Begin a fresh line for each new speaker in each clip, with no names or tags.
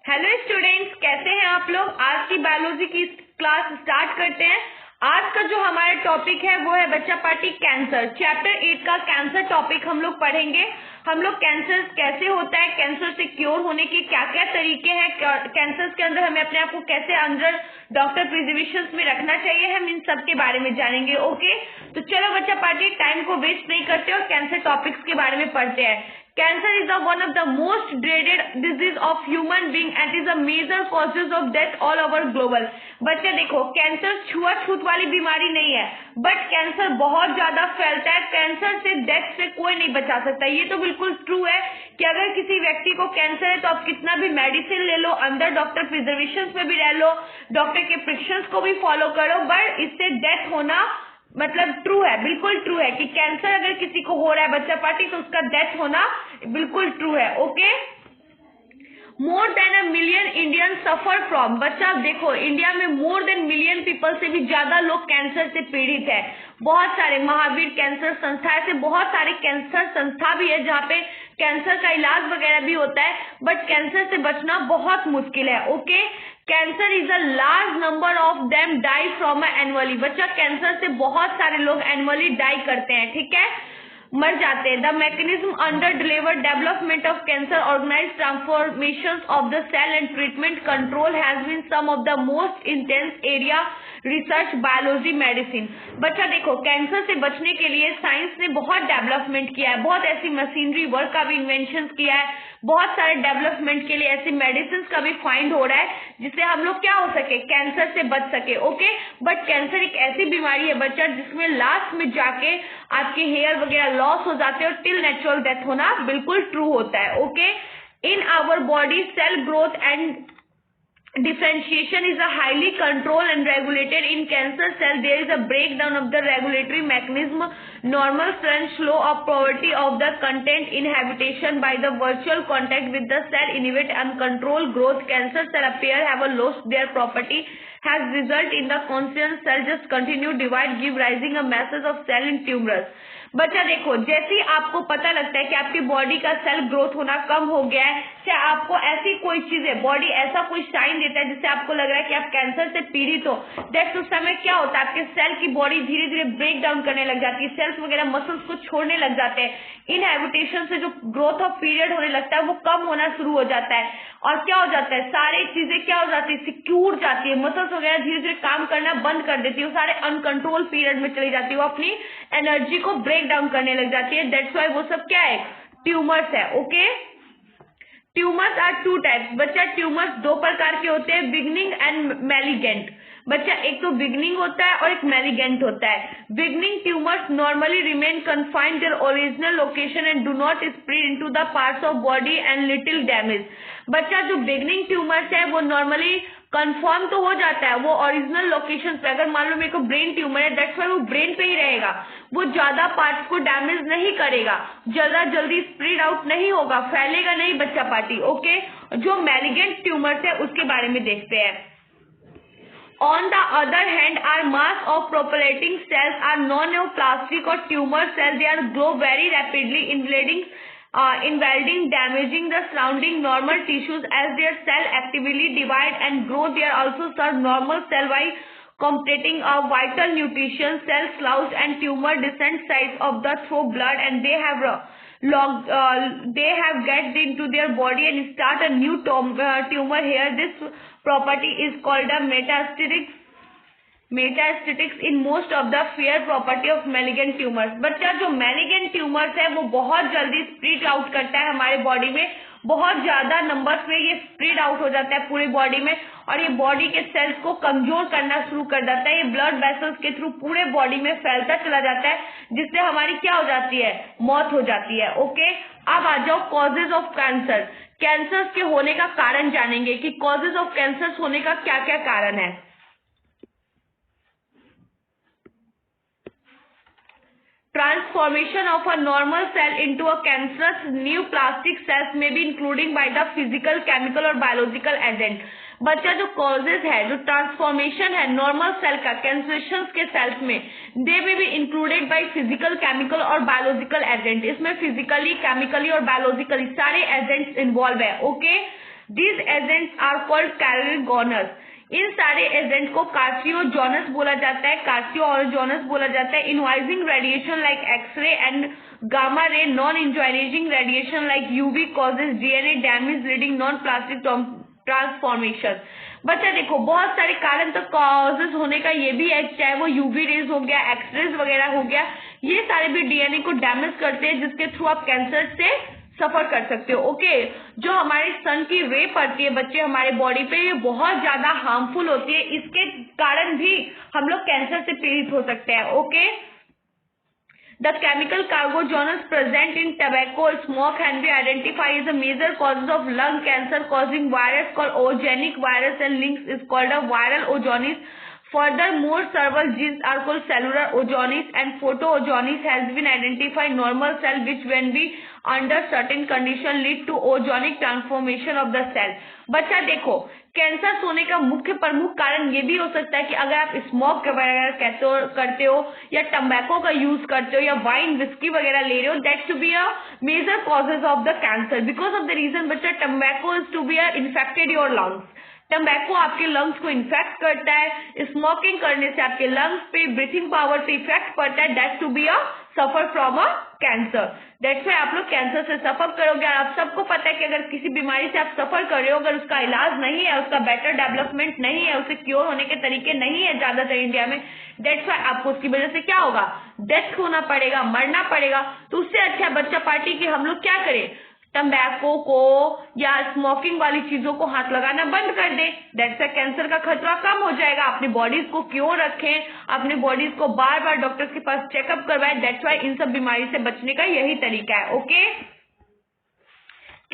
Hello students, कैसे हैं आप लोग। आज की बायोलॉजी की क्लास स्टार्ट करते हैं। आज का जो हमारा टॉपिक है वो है बच्चा पार्टी कैंसर। चैप्टर 8 का कैंसर टॉपिक हम लोग पढ़ेंगे। हम लोग कैंसर कैसे होता है, कैंसर से क्योर होने के क्या क्या तरीके हैं, कैंसर के अंदर हमें अपने आप को कैसे अंदर डॉक्टर प्रिजर्वेशन में रखना चाहिए, हम इन सब के बारे में जानेंगे। ओके, तो चलो बच्चा पार्टी टाइम को वेस्ट नहीं करते और कैंसर टॉपिक्स के बारे में पढ़ते हैं। Cancer is one of the most dreaded disease of human being and is a major causes of death all over global। बच्चे देखो, कैंसर छुआछूत वाली बीमारी नहीं है, बट कैंसर बहुत ज्यादा फैलता है। कैंसर से डेथ से कोई नहीं बचा सकता। ये तो बिल्कुल ट्रू है कि अगर किसी व्यक्ति को कैंसर है तो आप कितना भी मेडिसिन ले लो, अंदर डॉक्टर प्रिजर्वेशन में भी रह लो, डॉक्टर के प्रिस्क्रिप्शंस को भी फॉलो करो, बट इससे डेथ होना मतलब ट्रू है, बिल्कुल ट्रू है कि कैंसर अगर किसी को हो रहा है बच्चा पार्टी तो उसका डेथ होना बिल्कुल ट्रू है। Okay, more than a million Indian suffer from. बच्चा देखो, इंडिया में मोर देन मिलियन पीपल से भी ज्यादा लोग कैंसर से पीड़ित है। बहुत सारे महावीर कैंसर संस्था, ऐसे बहुत सारे कैंसर संस्था भी है जहाँ पे कैंसर का इलाज वगैरह भी होता है, बट कैंसर से बचना बहुत मुश्किल है। Okay, cancer is a large number of them die from annually. बच्चा कैंसर से बहुत सारे लोग एनुअली डाई करते हैं, ठीक है, मर जाते हैं। The mechanism under deliver development of cancer organize transformation of the cell and treatment control has been some of the most intense area research biology medicine. बच्चा देखो, कैंसर से बचने के लिए साइंस ने बहुत डेवलपमेंट किया है, बहुत ऐसी मशीनरी वर्क का भी इन्वेंशन किया है, बहुत सारे डेवलपमेंट के लिए ऐसी मेडिसिन का भी फाइंड हो रहा है जिससे हम लोग क्या हो सके, कैंसर से बच सके। ओके, बट कैंसर एक ऐसी बीमारी है बच्चा जिसमें लास्ट में जाके आपके हेयर वगैरह लॉस हो जाते हैं और टिल नेचुरल डेथ होना बिल्कुल ट्रू होता है। Okay, in our body cell growth and differentiation is a highly controlled and regulated. In cancer cell there is a breakdown of the regulatory mechanism, normal strange flow of property of the content inhabitation by the virtual contact with the cell inhibit uncontrolled growth. Cancer cell appear have lost their property has result in the conscious cell just continue divide give rising a masses of cell in tumors। बच्चा देखो, जैसे ही आपको पता लगता है कि आपकी body का सेल ग्रोथ होना कम हो गया है, चाहे आपको ऐसी कोई चीज है, बॉडी ऐसा कोई साइन देता है जिससे आपको लग रहा है कि आप कैंसर से पीड़ित हो, दैट उस समय क्या होता है, आपके सेल की बॉडी धीरे धीरे ब्रेक डाउन करने लग जाती है, सेल्स वगैरह मसल्स को छोड़ने लग जाते हैं, इनहैबिटेशन से जो ग्रोथ ऑफ पीरियड होने लगता है वो कम होना शुरू हो जाता है, और क्या हो जाता है, सारी चीजें क्या हो जाती है, सिक्योर जाती है, मसल्स वगैरह धीरे धीरे काम करना बंद कर देती है, वो सारे अनकंट्रोल पीरियड में चली जाती है, वो अपनी एनर्जी को ब्रेक डाउन करने लग जाती है। दैट्स व्हाई वो सब क्या है, ट्यूमर्स है। Okay, tumours are two types. बच्चा ट्यूमर्स दो प्रकार के होते हैं, बिगनिंग एंड मैलिगेंट। बच्चा एक तो बिगनिंग होता है और एक मैलिगेंट होता है। Beginning tumours normally remain confined their original location and do not spread into the parts of body and little damage. बच्चा जो बिगनिंग ट्यूमर्स है वो नॉर्मली कंफर्म तो हो जाता है, वो ओरिजिनल लोकेशन पे, अगर मान लो मेरे को ब्रेन ट्यूमर है, दैट्स व्हाई वो ब्रेन पे ही रहेगा, वो ज्यादा पार्ट्स को डैमेज नहीं करेगा, ज्यादा जल्दी स्प्रेड आउट नहीं होगा, फैलेगा नहीं बच्चा पार्टी। ओके, जो मैलिगेंट ट्यूमर्स है उसके बारे में देखते हैं। On the other hand, our mass of proliferating cells are non-neoplastic or tumor cells. They are grow very rapidly, invading, damaging the surrounding normal tissues as their cell actively divide and grow. They are also serve normal cell by completing a vital nutrition, cell slouch and tumor descent size of the through blood, and they have get into their body and start a new tumor here. This property is called a metastatic in most of the fair property of malignant tumors। बच्चा जो malignant tumors है वो बहुत जल्दी spread out करता है हमारे body में, बहुत ज्यादा नंबर्स में ये स्प्रेड आउट हो जाता है पूरी बॉडी में, और ये बॉडी के सेल्स को कमजोर करना शुरू कर देता है। ये ब्लड वेसल्स के थ्रू पूरे बॉडी में फैलता चला जाता है, जिससे हमारी क्या हो जाती है, मौत हो जाती है। ओके, अब आ जाओ कॉजेज ऑफ कैंसर। कैंसर के होने का कारण जानेंगे कि कॉजेज ऑफ कैंसर होने का क्या क्या कारण है। Transformation of a normal cell into a cancerous neoplastic cells may be including by the physical, chemical और biological agent। बच्चा जो कॉजेज है, जो ट्रांसफॉर्मेशन है नॉर्मल सेल का कैंसरेशंस के सेल्स में, दे में भी इंक्लूडेड बाय फिजिकल, केमिकल और बायोलॉजिकल एजेंट। इसमें फिजिकली, केमिकली और बायोलॉजिकली सारे एजेंट्स इन्वॉल्व है। Okay, These agents are called carcinogens. इन सारे एजेंट को कार्सिनोजेनस बोला जाता है, कार्सिनोजेनस बोला जाता है. Ionising radiation like X-ray and gamma ray, non ionising radiation like UV causes DNA damage leading non plastic transformation. बच्चा देखो बहुत सारे कारण तो कॉजेज होने का ये भी है, चाहे वो यूवी रेज हो गया, एक्सरेज वगैरह हो गया, ये सारे भी डीएनए को डैमेज करते हैं जिसके थ्रू आप कैंसर से सफर कर सकते हो. ओके, जो हमारे सन की रे पड़ती है बच्चे हमारे बॉडी पे, ये बहुत ज्यादा हार्मफुल होती है, इसके कारण भी हम लोग कैंसर से पीड़ित हो सकते हैं. Okay, the chemical carcinogens present in tobacco smoke can be identified as a major causes of lung cancer causing virus called oogenic virus and links is called a viral oogenesis. Furthermore, several genes are called cellular oogenesis and photooogenesis has been identified. Normal cell which when be under certain condition lead to oogenic transformation of the cell. बच्चा देखो cancer होने का मुख्य प्रमुख कारण ये भी हो सकता है कि अगर आप स्मोक वगैरह करते हो या टम्बैको का यूज करते हो या वाइन विस्की वगैरह ले रहे हो, that's to be a major causes of the cancer. Because of the reason बच्चा tobacco is to be infected your lungs. Tobacco आपके लंग्स को इन्फेक्ट करता है, स्मोकिंग करने से आपके लंग्स पे ब्रीथिंग पावर पे इफेक्ट पड़ता है. That's to be a suffer from a cancer. दैट्स वाई आप लोग कैंसर से सफर करोगे. आप सबको पता है कि अगर किसी बीमारी से आप सफर कर रहे हो, अगर उसका इलाज नहीं है, उसका बेटर डेवलपमेंट नहीं है, उसे क्योर होने के तरीके नहीं है ज्यादातर इंडिया में, दैट्स वाई आपको उसकी वजह से क्या होगा, डेथ होना पड़ेगा, मरना पड़ेगा. तो उससे अच्छा बच्चा पार्टी की हम लोग क्या करें, टम्बैको को या स्मोकिंग वाली चीजों को हाथ लगाना बंद कर दें. दैट्स वाई कैंसर का खतरा कम हो जाएगा. अपनी बॉडीज को क्यों रखें, अपने बॉडीज को बार बार डॉक्टर्स के पास चेकअप करवाएं. दैट्स वाई इन सब बीमारी से बचने का यही तरीका है. Okay,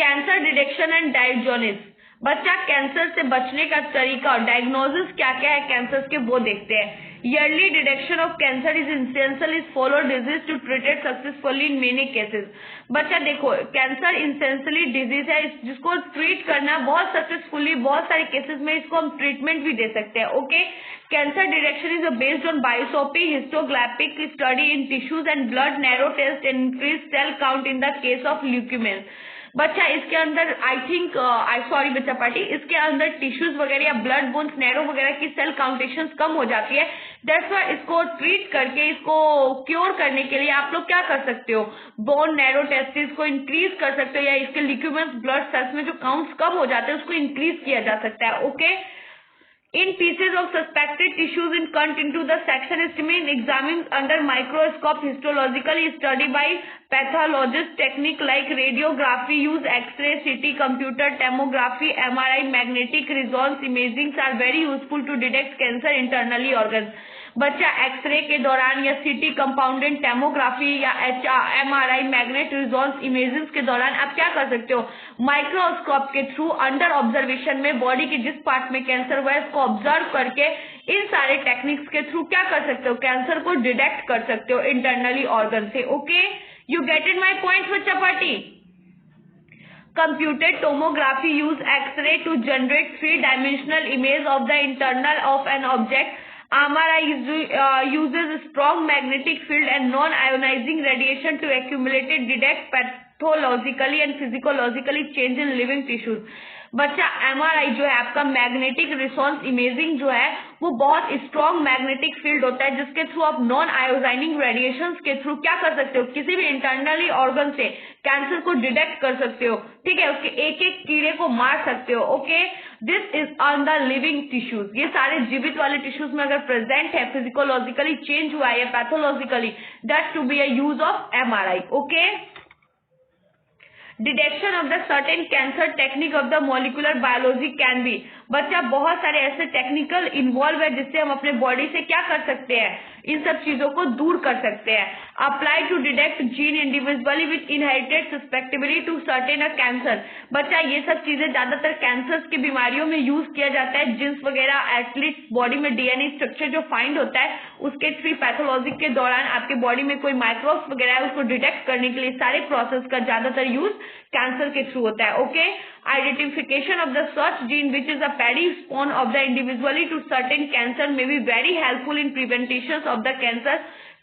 cancer detection and diagnosis. बच्चा कैंसर से बचने का तरीका और डायग्नोसिस क्या क्या है कैंसर के वो देखते हैं. Yearly detection of cancer is essential is follow disease to treated successfully in many cases. बच्चा देखो कैंसर इंसेंसली डिजीज है जिसको ट्रीट करना बहुत सक्सेसफुली, बहुत सारे केसेस में इसको हम ट्रीटमेंट भी दे सकते हैं. Okay, cancer detection is based on biopsy histographic study in tissues and blood narrow test and increase cell count in the case of leukaemia. बच्चा इसके अंदर सॉरी बच्चा पार्टी, इसके अंदर टिश्यूज वगैरह या ब्लड बोन्स नैरो वगैरह की सेल काउंटेशन कम हो जाती है. दैट्स वाई इसको ट्रीट करके इसको क्योर करने के लिए आप लोग क्या कर सकते हो, बोन नैरो टेस्टिस को इंक्रीज कर सकते हो या इसके ल्यूकेमियस ब्लड सेल्स में जो काउंट्स कम हो जाते हैं उसको इंक्रीज किया जा सकता है. Okay, in pieces of suspected tissues in cut into the section is examined under microscope histologically studied by pathologist technique like radiography use x-ray CT computer tomography MRI magnetic resonance imaging are very useful to detect cancer internally organs. बच्चा x ray के दौरान या सीटी compounded tomography या MRI magnet resonance imaging के दौरान आप क्या कर सकते हो, माइक्रोस्कोप के थ्रू अंडर ऑब्जर्वेशन में बॉडी के जिस पार्ट में कैंसर हुआ है इसको ऑब्जर्व करके इन सारे टेक्निक्स के थ्रू क्या कर सकते हो, कैंसर को डिटेक्ट कर सकते हो इंटरनली ऑर्गन से. Okay, you get it my point बच्चा party. Computed tomography use X-ray to generate three-dimensional image of the internal of an object. MRI uses strong magnetic field and non-ionizing radiation to accumulate, detect pathologically and physiologically change in living tissues. बच्चा MRI जो है आपका magnetic रिसोनेंस imaging जो है वो बहुत strong magnetic field होता है जिसके थ्रू आप नॉन आयोनाइजिंग रेडिएशंस के थ्रू क्या कर सकते हो, किसी भी इंटरनली ऑर्गन से कैंसर को डिटेक्ट कर सकते हो. ठीक है, उसके एक एक कीड़े को मार सकते हो. Okay, this is on the living tissues. ये सारे जीवित वाले टिश्यूज में अगर प्रेजेंट है, फिजिकोलॉजिकली चेंज हुआ है या pathologically, that to be a use of MRI. Okay, detection of the certain cancer technique of the molecular biology can be. बच्चा बहुत सारे ऐसे टेक्निकल इन्वॉल्व है जिससे हम अपने बॉडी से क्या कर सकते हैं, इन सब चीजों को दूर कर सकते हैं. Apply to detect gene individually with inherited susceptibility to certain a cancer. बच्चा ये सब चीजें ज्यादातर कैंसर की बीमारियों में यूज किया जाता है. जीन्स वगैरह एटलीस्ट बॉडी में डीएनए स्ट्रक्चर जो फाइंड होता है उसके थ्रू पैथोलॉजी के दौरान आपके बॉडी में कोई माइक्रोब्स वगैरह है उसको डिटेक्ट करने के लिए सारे प्रोसेस का ज्यादातर यूज कैंसर के थ्रू होता है. Okay, identification of the such gene which is a predisposed of the individually to certain cancer may be very helpful in prevention of the cancer.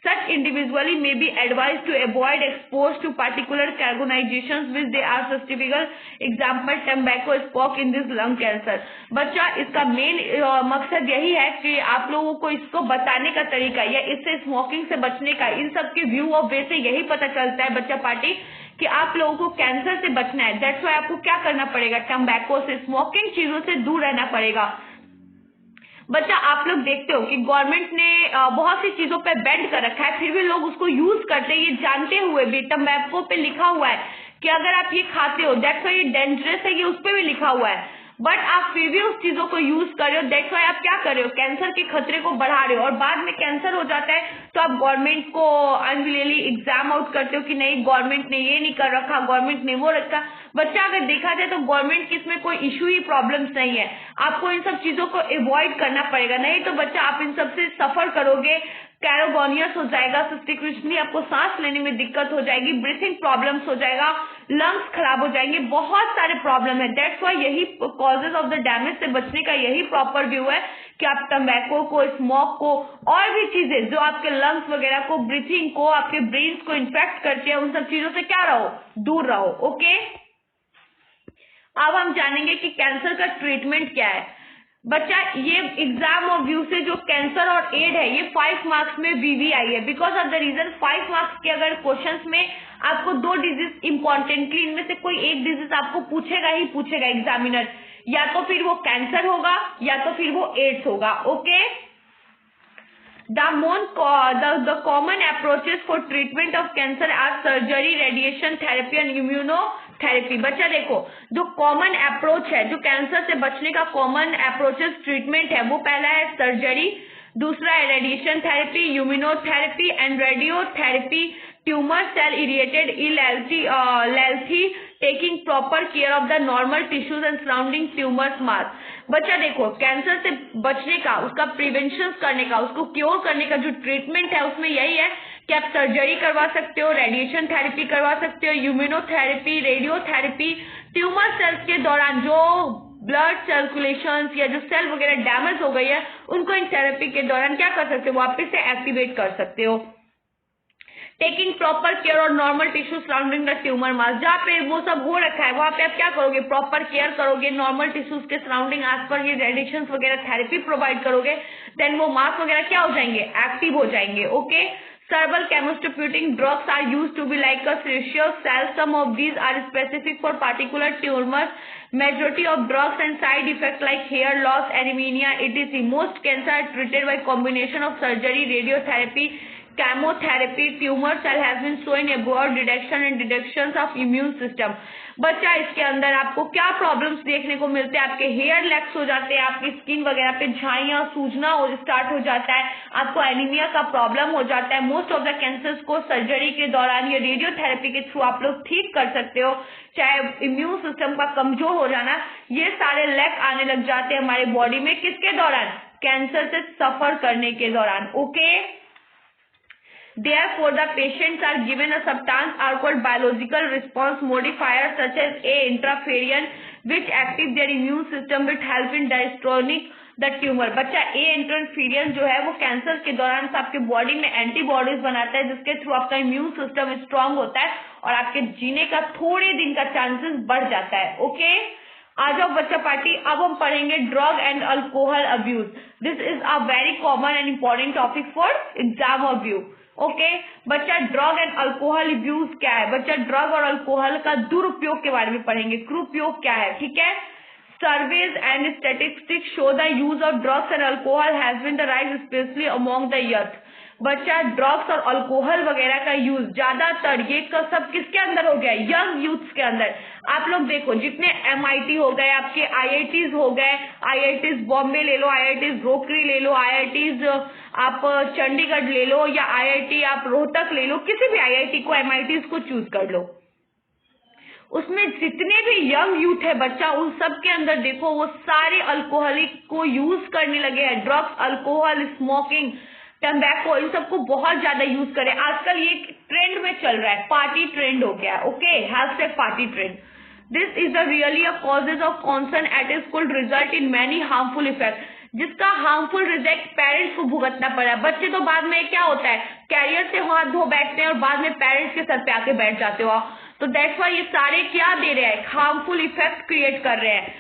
Such individually may be advised to avoid exposed to particular carcinogens which they are susceptible. Example, tobacco, smoke in this lung cancer. बच्चा इसका main मकसद यही है कि आप लोगों को इसको बताने का तरीका या इससे स्मोकिंग से बचने का, इन सब के व्यू ऑफ वे से यही पता चलता है बच्चा पार्टी कि आप लोगों को कैंसर से बचना है। दैट्स व्हाई आपको क्या करना पड़ेगा, टम्बैको से, स्मोकिंग चीजों से दूर रहना पड़ेगा। बच्चा आप लोग देखते हो कि गवर्नमेंट ने बहुत सी चीजों पे बैंड कर रखा है, फिर भी लोग उसको यूज करते हैं, ये जानते हुए भी। टम्बैको पे लिखा हुआ है कि अगर आप ये खाते हो दैट्स व्हाई ये डेंजरस है, ये उस पे भी लिखा हुआ है, बट आप फिर भी उस चीजों को यूज कर रहे हो। दैट्स व्हाई आप क्या कर रहे हो, कैंसर के खतरे को बढ़ा रहे हो, और बाद में कैंसर हो जाता है तो आप गवर्नमेंट को अनरियली एग्जाम आउट करते हो कि नहीं गवर्नमेंट ने ये नहीं कर रखा, गवर्नमेंट ने वो रखा। बच्चा अगर देखा जाए तो गवर्नमेंट की इसमें कोई इशू ही प्रॉब्लम्स नहीं है, आपको इन सब चीजों को अवॉइड करना पड़ेगा, नहीं तो बच्चा आप इन सब से सफर करोगे, कैरोगोनियस हो जाएगा, सिस्टिक, आपको सांस लेने में दिक्कत हो जाएगी, ब्रीथिंग प्रॉब्लम्स हो जाएगा, लंग्स खराब हो जाएंगे, बहुत सारे प्रॉब्लम है। दैट्स व्हाई यही कॉजेज ऑफ द डैमेज से बचने का यही प्रॉपर व्यू है कि आप टम्बैको को, स्मोक को, और भी चीजें जो आपके लंग्स वगैरह को, ब्रीथिंग को, आपके ब्रेन को इन्फेक्ट करते हैं, उन सब चीजों से क्या रहो, दूर रहो। ओके, अब हम जानेंगे कि कैंसर का ट्रीटमेंट क्या है। बच्चा ये एग्जाम और व्यू से जो कैंसर और एड है ये 5 मार्क्स में वीवी आई है, because of the reason 5 marks के अगर क्वेश्चंस में आपको 2 डिजीज इंपॉर्टेंटली, इनमें से कोई एक डिजीज आपको पूछेगा ही पूछेगा एग्जामिनर, या तो फिर वो कैंसर होगा या तो फिर वो एड्स होगा। Okay, the common approaches for treatment of cancer are surgery, radiation therapy and immunotherapy। बच्चा देखो जो कॉमन अप्रोच है, जो कैंसर से बचने का कॉमन अप्रोचेस ट्रीटमेंट है, वो पहला है सर्जरी, दूसरा है radiation therapy, immunotherapy and radiotherapy, tumour cell irradiated इलेल्थी, taking proper care of the normal tissues and surrounding tumours mass. बच्चा देखो कैंसर से बचने का, उसका प्रिवेंशन करने का, उसको क्योर करने का जो ट्रीटमेंट है उसमें यही है कि आप सर्जरी करवा सकते हो, रेडिएशन थेरेपी करवा सकते हो, इम्यूनोथेरेपी, रेडियोथेरेपी, ट्यूमर सेल्स के दौरान जो ब्लड सर्कुलेशन या जो सेल वगैरह डैमेज हो गई है उनको इन थेरेपी के दौरान क्या कर सकते हो, वापस से एक्टिवेट कर सकते हो। टेकिंग प्रॉपर केयर और normal tissue surrounding the tumour mass, जहाँ पे वो सब हो रखा है वहां पे आप क्या करोगे, प्रॉपर केयर करोगे, नॉर्मल टिश्यूज के सराउंडिंग आस पर ये रेडिएशन वगैरह थेरेपी प्रोवाइड करोगे, देन वो मास वगैरह क्या हो जाएंगे, एक्टिव हो जाएंगे। Okay, several chemotherapeutic drugs are used to be like a serum cell. Some of these are specific for particular tumors. Majority of drugs and side effects like hair loss, anemia, etc. Most cancer are treated by combination of surgery, radiotherapy, chemotherapy. Tumor cell has been showing a broad reduction and reductions of immune system. बच्चा इसके अंदर आपको क्या problems देखने को मिलते हैं, आपके हेयर लैक्स हो जाते हैं, आपकी स्किन वगैरह पे झाइयां, सूजना स्टार्ट हो जाता है, आपको एनीमिया का प्रॉब्लम हो जाता है। मोस्ट ऑफ द कैंसर्स को सर्जरी के दौरान या रेडियोथेरेपी के थ्रू आप लोग ठीक कर सकते हो। चाहे इम्यून सिस्टम का कमजोर हो जाना, ये सारे लैक आने लग जाते हैं हमारे बॉडी में, किसके दौरान, कैंसर से सफर करने के दौरान। Okay, Therefore, the patients are given a substance are called biological response modifiers such as A interferon, which active their immune system which help in destroying the tumor। बच्चा A interferon जो है वो cancer के दौरान आपके body में antibodies बनाता है जिसके थ्रू आपका इम्यून सिस्टम स्ट्रांग होता है और आपके जीने का थोड़े दिन का चांसेस बढ़ जाता है। ओके, आ जाओ बच्चा पार्टी, अब हम पढ़ेंगे drug and alcohol abuse. This is a very common and important topic for exam और व्यू। ओके, बच्चा ड्रग एंड अल्कोहल अब्यूज क्या है, बच्चा ड्रग और अल्कोहल का दुरुपयोग के बारे में पढ़ेंगे, कुरुपयोग क्या है। ठीक है, surveys and statistics show the use of drugs and alcohol has been the rise specially among the youth. बच्चा ड्रग्स और अल्कोहल वगैरह का यूज ज्यादातर ये सब किसके अंदर हो गया, यंग यूथ्स के अंदर। आप लोग देखो जितने MIT हो गए, आपके IITs हो गए, IITs बॉम्बे ले लो, IITs रोकरी ले लो, IITs आप चंडीगढ़ ले लो, या IIT आप रोहतक ले लो, किसी भी IIT को, MITs को चूज कर लो, उसमें जितने भी यंग यूथ है बच्चा, उन सब के अंदर देखो वो सारे अल्कोहलिक को यूज करने लगे हैं। ड्रग्स, अल्कोहल, स्मोकिंग, टम्बैको, इन सबको बहुत ज्यादा यूज करें। आजकल ये ट्रेंड में चल रहा है, पार्टी ट्रेंड हो गया। Okay, hashtag party trend. This is the really a causes of concern at is could result in many harmful effect. जिसका हार्मफुल रिजल्ट पेरेंट्स को भुगतना पड़ा। बच्चे तो बाद में क्या होता है, कैरियर से हाथ धो बैठते हैं और बाद में पेरेंट्स के सर पे आके बैठ जाते हो। तो दैट्स व्हाई ये सारे क्या दे रहे हैं, हार्मफुल इफेक्ट क्रिएट कर रहे हैं।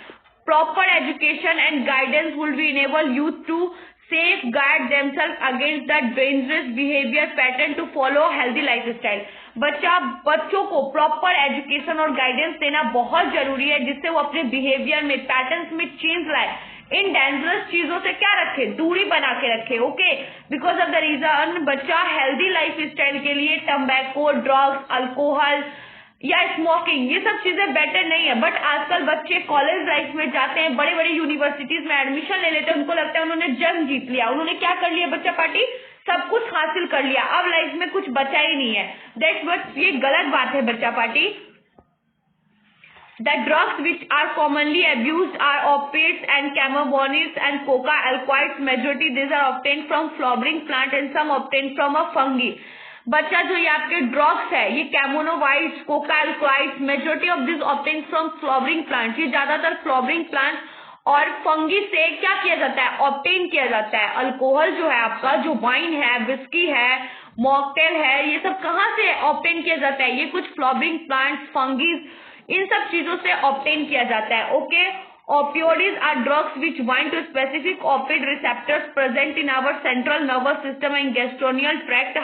Proper education and guidance will be enable youth to safeguard themselves against the dangerous behavior pattern to follow healthy lifestyle। बच्चों को प्रॉपर एजुकेशन और गाइडेंस देना बहुत जरूरी है, जिससे वो अपने बिहेवियर में, पैटर्न्स में चेंज लाए। इन डेंजरस चीजों से क्या रखे, दूरी बना के रखे। Okay, because of the reason बच्चा हेल्दी लाइफ स्टाइल के लिए टम्बैको, ड्रग्स, अल्कोहल या स्मोकिंग, ये सब चीजें बेटर नहीं है। बट आजकल बच्चे कॉलेज लाइफ में जाते हैं, बड़े बड़े यूनिवर्सिटीज में एडमिशन ले लेते हैं, उनको लगता है उन्होंने जंग जीत लिया, उन्होंने क्या कर लिया बच्चा पार्टी, सब कुछ हासिल कर लिया, अब लाइफ में कुछ बचा ही नहीं है। दैट्स व्हाट, ये गलत बात है बच्चा party. The drugs which are commonly abused are opiates and cannabinoids and coca alkaloids. Majority these are obtained from flowering plant and some obtained from a fungi। बच्चा जो ये आपके ड्रग्स है, ये cannabinoids, coca alkaloids, majority of this obtain from flowering plant. ये ज्यादातर flowering plant और fungi से क्या किया जाता है, ऑब्टेन किया जाता है। अल्कोहल जो है आपका, जो वाइन है, विस्की है, मॉकटेल है, ये सब कहाँ से ऑब्टेन किया जाता है, ये कुछ फ्लावरिंग प्लांट्स, फंगीज, इन सब चीजों से ऑब्टेन किया जाता है। Okay, opioids are drugs which bind to specific opioid receptors present in our central nervous system and gastrointestinal tract।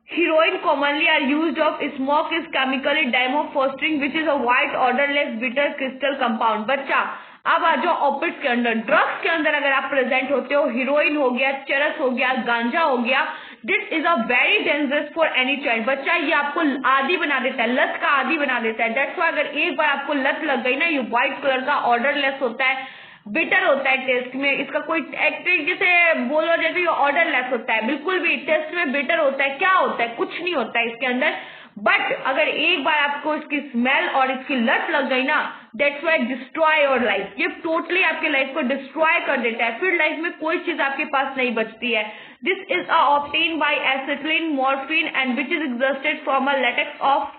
Heroin commonly are used of smoke is chemically dimorphosphorine which is a white odorless bitter crystal compound। बच्चा अब आ जाओ ऑपिड्स के अंदर। Drugs के अंदर अगर आप present होते हो, हीरोइन हो गया, चरस हो गया, गांजा हो गया, this is a very dangerous for any child. बच्चा ये आपको आदी बना देता है, लत का आदी बना देता है। दैट्स व्हाई अगर एक बार आपको लत लग गई ना, ये व्हाइट कलर का ऑर्डरलेस होता है, बिटर होता है टेस्ट में, इसका कोई एक तरीके से बोलो जैसे ये ऑर्डरलेस होता है, बिल्कुल भी टेस्ट में बिटर होता है। क्या होता है, कुछ नहीं होता है इसके अंदर। बट अगर एक बार आपको इसकी स्मेल और इसकी लत लग गई ना, that's why destroy your life. ये टोटली आपके लाइफ को डिस्ट्रॉय कर देता है, फिर लाइफ में कोई चीज आपके पास नहीं बचती है। This is obtain bye acetylene, morphine and which is exhausted from a latex of.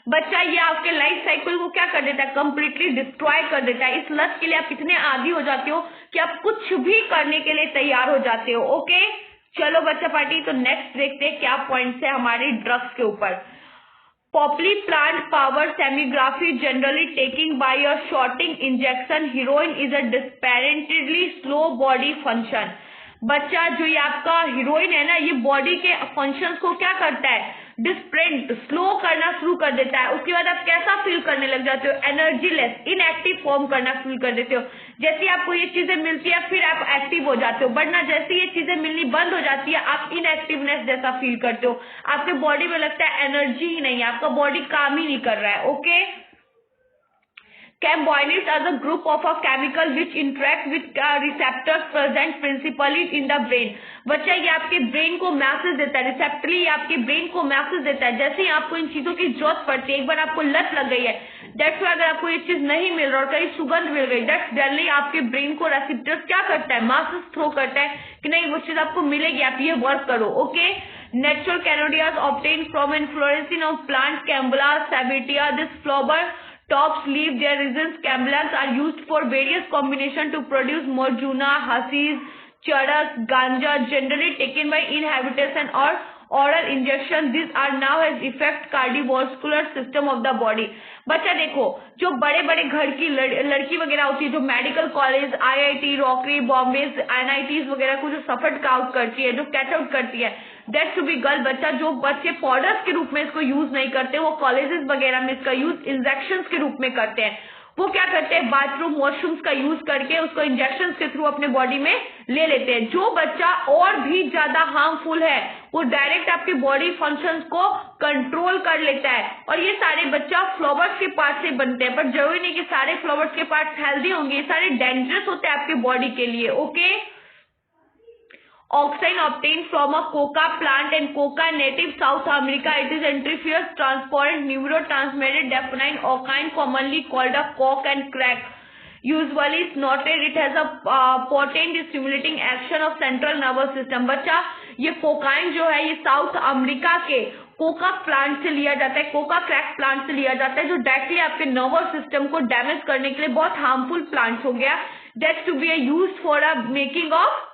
बच्चा ये आपके लाइफ साइकिल को क्या कर देता है, कंप्लीटली डिस्ट्रॉय कर देता है। इस लत के लिए आप इतने आदी हो जाते हो कि आप कुछ भी करने के लिए तैयार हो जाते हो। ओके, चलो बच्चा पार्टी, तो नेक्स्ट देखते हैं क्या पॉइंट्स है हमारी ड्रग्स के ऊपर। पॉपली प्लांट पावर सेमीग्राफी generally taking by a snorting injection. Heroin is a disparately slow body function. बच्चा जो ये आपका हीरोइन है ना, ये बॉडी के फंक्शंस को क्या करता है, डिस्प्रेंट, स्लो करना शुरू कर देता है। उसके बाद आप कैसा फील करने लग जाते हो, एनर्जीलेस, इनएक्टिव फॉर्म करना फील कर देते हो। जैसे आपको ये चीजें मिलती है फिर आप एक्टिव हो जाते हो, वरना जैसे ये चीजें मिलनी बंद हो जाती है आप इनएक्टिवनेस जैसा फील करते हो। आपके बॉडी में लगता है एनर्जी ही नहीं है, आपका बॉडी काम ही नहीं कर रहा है। Okay, Cannabinoids are the group of a chemical which interact with receptors present principally in the brain। बच्चा ये आपके ब्रेन को मैसेज देता है, रिसेप्टरली ये आपके ब्रेन को मैसेज देता है। जैसे ही आपको इन चीजों की जरूरत पड़ती है, एक बार आपको लत लग गई है, दैट्स व्हाई अगर आपको ये चीज नहीं मिल रहा और कहीं सुगंध मिल गई, दैट्स डेली आपके ब्रेन को रेसिप्टर्स क्या करता है, मैसेज थ्रो करता है कि नहीं वो चीज आपको मिलेगी, आप ये वर्क करो। Okay, natural cannabinoids obtain from inflorescence of plant cannabis sativa. This flower tops leaf their resins camellias are used for various combination to produce marjuna, hashish, charas, ganja, generally taken by inhalation or oral injection। These are now has effect cardiovascular system of the body। बच्चा देखो, जो बड़े बड़े घर की लड़की वगैरह होती है, जो medical college, IIT, Roorkee, Bombay, NITs वगैरह को जो सफर आउट करती है, जो कैट आउट करती है, दैट टू बी गर्ल। बच्चा जो बच्चे पाउडर्स के रूप में इसको यूज नहीं करते, वो कॉलेजेस वगैरह में इसका यूज इंजेक्शन के रूप में करते हैं। वो क्या करते हैं, बाथरूम वॉशरूम्स का यूज करके उसको इंजेक्शन के थ्रू अपने बॉडी में ले लेते हैं। जो बच्चा और भी ज्यादा हार्मफुल है वो डायरेक्ट आपके बॉडी फंक्शंस को कंट्रोल कर लेता है। और ये सारे बच्चा फ्लावर्स के पार्ट से बनते हैं, पर जरूरी नहीं कि सारे फ्लावर्स के पार्ट हेल्दी होंगे, ये सारे डेंजरस होते हैं आपके बॉडी के लिए। Okay, Auxine obtained from a coca plant and coca native South America. It is antiferous transparent neurotransmitter dopamine auxine commonly called a coke and crack. Usually snorted, it has a potent stimulating action of central nervous system। बच्चा ये cocaine जो है ये south America के Coca plant से लिया जाता है, कोका क्रैक प्लांट से लिया जाता है, जो डायरेक्टली आपके नर्वस सिस्टम को डैमेज करने के लिए बहुत हार्मफुल प्लांट हो गया। That's to be used for a making of